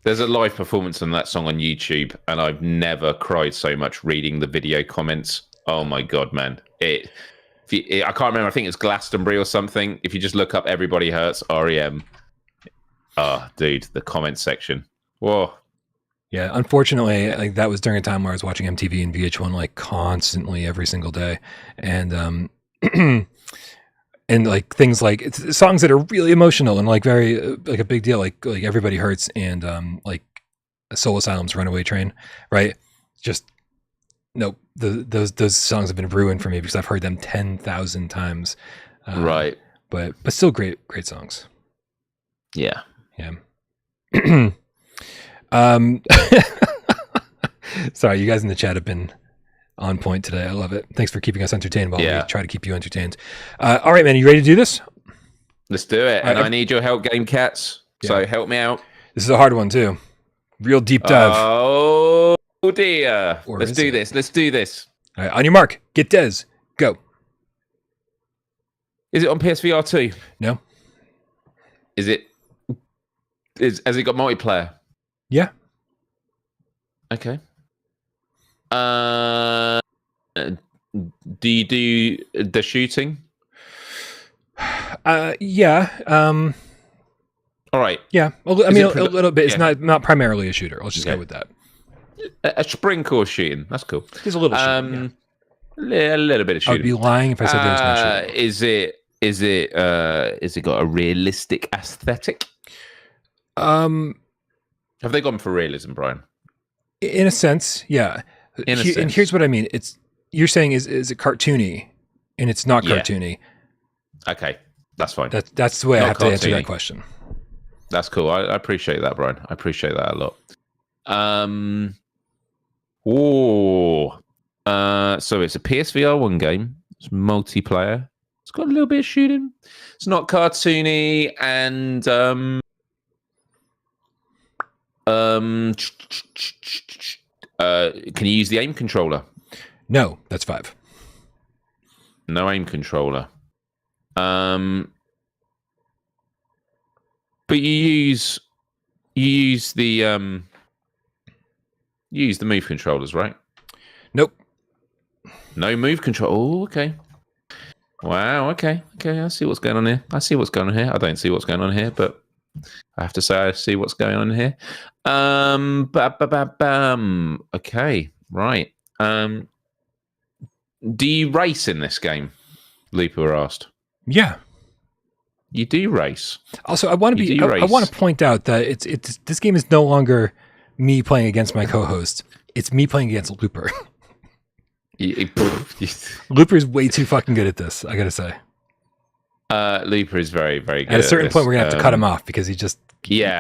There's a live performance on that song on YouTube, and I've never cried so much reading the video comments. Oh my God, man. I can't remember. I think it's Glastonbury or something. If you just look up Everybody Hurts, REM. Oh, dude, the comment section. Whoa. Yeah, unfortunately, like that was during a time where I was watching MTV and VH1 like constantly every single day. And and like things like songs that are really emotional and like very like a big deal, like Everybody Hurts and like Soul Asylum's Runaway Train, right? Just no, those songs have been ruined for me because I've heard them 10,000 times. Right. But still great songs. Yeah. Yeah. Sorry, you guys in the chat have been on point today. I love it. Thanks for keeping us entertained while we try to keep you entertained. All right, man, you ready to do this? Let's do it. And I need your help, Game Cats. So help me out. This is a hard one too. Real deep dive. Oh dear. Or Let's is do it? this. Let's do this. All right, on your mark, get Des. Go. Is it on PSVR 2? No. Has it got multiplayer? Yeah. Okay. Do you do the shooting? Yeah. All right. Yeah. A little bit. It's not primarily a shooter. Let's just go with that. A spring course shooting. That's cool. There's a little shooting. A little bit of shooting. I would be lying if I said there was no shooting. Is it got a realistic aesthetic? Have they gone for realism, Brian? In a sense, yeah. And here's what I mean. You're saying is it cartoony, and it's not cartoony. Okay, that's fine. That's the way I have to answer that question. That's cool. I appreciate that, Brian. I appreciate that a lot. So it's a PSVR 1 game. It's multiplayer. It's got a little bit of shooting. It's not cartoony, and can you use the aim controller? No, that's 5. No aim controller. But you use the move controllers, right? Nope. No move control. Oh, okay. Wow. Okay. I see what's going on here. I don't see what's going on here, but I have to say I see what's going on here. Okay. Right. Do you race in this game? Looper asked. Yeah. You do race. Also, I want to point out that it's this game is no longer me playing against my co-host. It's me playing against Looper. Looper's way too fucking good at this, I gotta say. Looper is very, very good. At a certain point, we're gonna have to cut him off because he's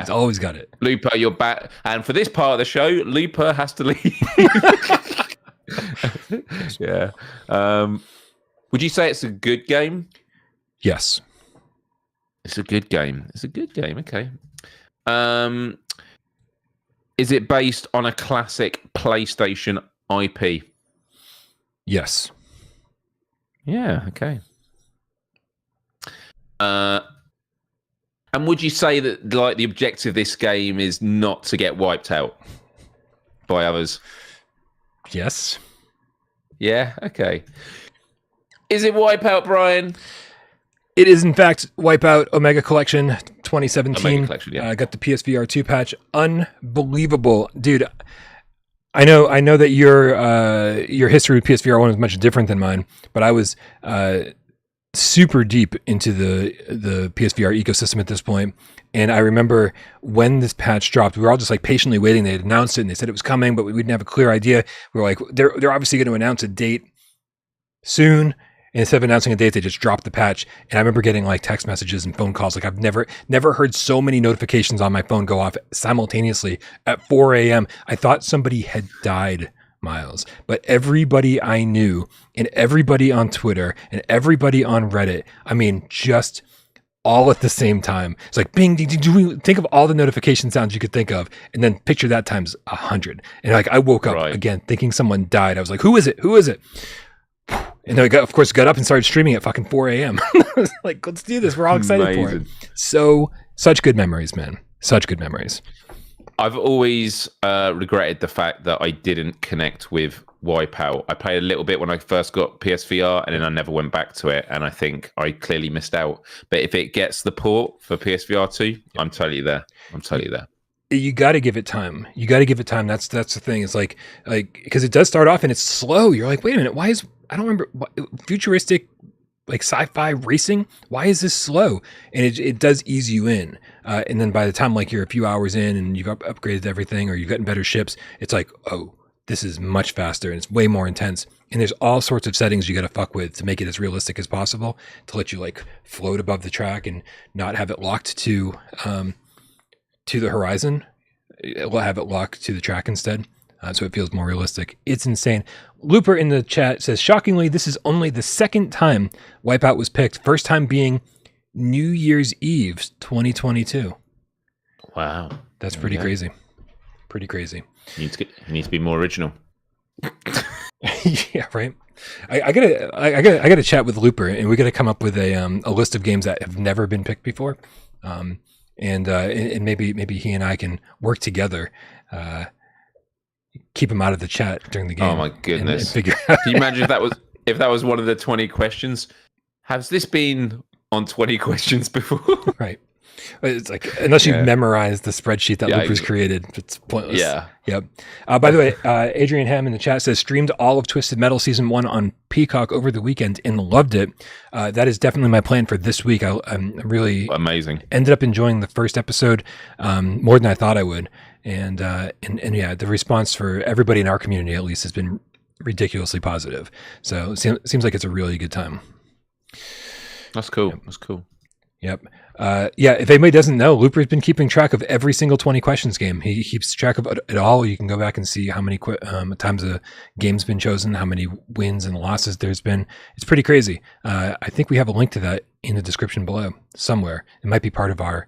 always got it. Looper, you're back. And for this part of the show, Looper has to leave. Yeah. Would you say it's a good game? Yes. It's a good game. Okay. Is it based on a classic PlayStation IP? Yes. Yeah, okay. And would you say that the objective of this game is not to get wiped out by others? Yes. Yeah, okay. Is it Wipeout, Brian? It is, in fact, Wipeout Omega Collection 2017. Omega Collection, yeah. I got the PSVR2 patch. Unbelievable. Dude, I know that your history with PSVR 1 is much different than mine, but I was super deep into the PSVR ecosystem at this point. And I remember when this patch dropped, we were all just like patiently waiting. They had announced it and they said it was coming, but we didn't have a clear idea. We were like, they're obviously going to announce a date soon. And instead of announcing a date, they just dropped the patch. And I remember getting like text messages and phone calls. Like I've never heard so many notifications on my phone go off simultaneously at 4 a.m. I thought somebody had died, Myles. But everybody I knew and everybody on Twitter and everybody on Reddit, I mean, just all at the same time. It's like bing, ding, ding, ding. Think of all the notification sounds you could think of and then picture that times 100. And like I woke up again thinking someone died. I was like, who is it? Who is it? And then I got up and started streaming at fucking 4 a.m. Like, let's do this. We're all excited for it. Such good memories, man. Such good memories. I've always regretted the fact that I didn't connect with Wipeout. I played a little bit when I first got PSVR, and then I never went back to it. And I think I clearly missed out. But if it gets the port for PSVR 2, I'm totally there. You got to give it time. That's the thing. It's like because it does start off and it's slow. You're like, wait a minute, why is I don't remember futuristic like sci-fi racing. Why is this slow? And it does ease you in. And then by the time like you're a few hours in and you've upgraded everything or you've gotten better ships, it's like, oh, this is much faster and it's way more intense. And there's all sorts of settings you got to fuck with to make it as realistic as possible to let you like float above the track and not have it locked to the horizon. We'll have it locked to the track instead. So it feels more realistic. It's insane. Looper in the chat says, shockingly, this is only the second time Wipeout was picked. First time being New Year's Eve 2022. Wow. That's pretty crazy. Pretty crazy. You need to be more original. Yeah, right. I gotta chat with Looper, and we gotta come up with a list of games that have never been picked before, and maybe he and I can work together, keep him out of the chat during the game. Oh my goodness! And figure out. Can you imagine if that was one of the 20 questions? Has this been on 20 questions before? Right. It's like, unless you've memorized the spreadsheet that Looper's created, it's pointless. Yeah. Yep. By the way, Adrian Ham in the chat says, streamed all of Twisted Metal Season 1 on Peacock over the weekend and loved it. That is definitely my plan for this week. I'm really amazing. Ended up enjoying the first episode more than I thought I would. And yeah, the response for everybody in our community, at least, has been ridiculously positive. So it seems like it's a really good time. That's cool. Yep. That's cool. Yep. If anybody doesn't know, Looper's been keeping track of every single 20 questions game. He keeps track of it all. You can go back and see how many times a game's been chosen, how many wins and losses there's been. It's pretty crazy. I think we have a link to that in the description below somewhere. It might be part of our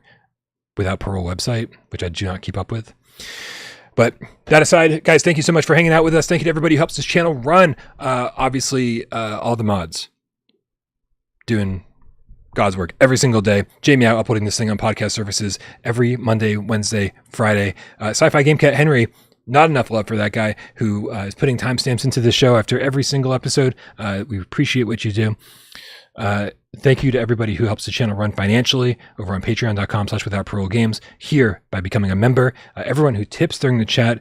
Without Parole website, which I do not keep up with. But that aside, guys, thank you so much for hanging out with us. Thank you to everybody who helps this channel run. Obviously, all the mods doing God's work every single day. Jamie out uploading this thing on podcast services every Monday, Wednesday, Friday. Sci-Fi Game Cat Henry, not enough love for that guy who is putting timestamps into the show after every single episode. We appreciate what you do. Thank you to everybody who helps the channel run financially over on patreon.com/withoutparolegames, here by becoming a member. Everyone who tips during the chat,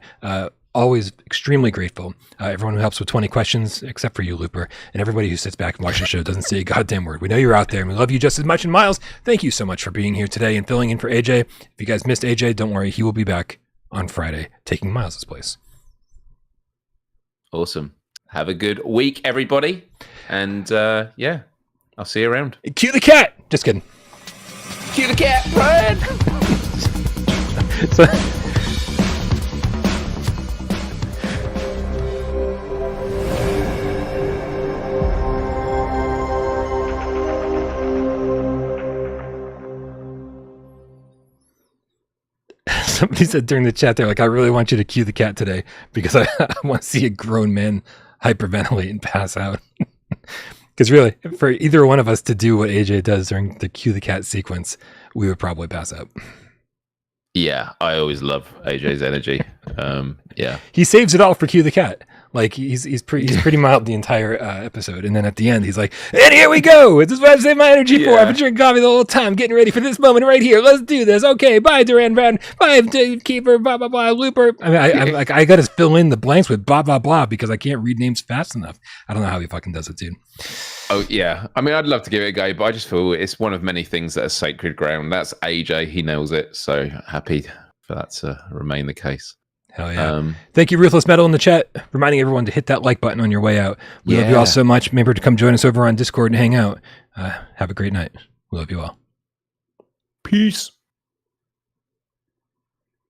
always extremely grateful. Everyone who helps with 20 questions, except for you, Looper, and everybody who sits back and watches the show doesn't say a goddamn word. We know you're out there, and we love you just as much. And Myles, thank you so much for being here today and filling in for AJ. If you guys missed AJ, don't worry. He will be back on Friday, taking Miles' place. Awesome. Have a good week, everybody. And I'll see you around. Cue the cat! Just kidding. Cue the cat, Brian! Somebody said during the chat, they're like, I really want you to cue the cat today because I want to see a grown man hyperventilate and pass out. Because really, for either one of us to do what AJ does during the cue the cat sequence, we would probably pass out. Yeah, I always love AJ's energy. He saves it all for cue the cat. Like he's pretty mild the entire episode, and then at the end he's like, "And here we go. This is what I've saved my energy for. I've been drinking coffee the whole time, getting ready for this moment right here. Let's do this. Okay, bye, Duran Brown. Bye, Keeper. Blah blah blah. Looper. I mean, I got to fill in the blanks with blah blah blah because I can't read names fast enough. I don't know how he fucking does it, dude. Oh yeah, I mean, I'd love to give it a go, but I just feel it's one of many things that are sacred ground. That's AJ. He nails it. So happy for that to remain the case. Hell yeah. Thank you, Ruthless Metal, in the chat, reminding everyone to hit that like button on your way out. We love you all so much. Remember to come join us over on Discord and hang out. Have a great night. We love you all. Peace.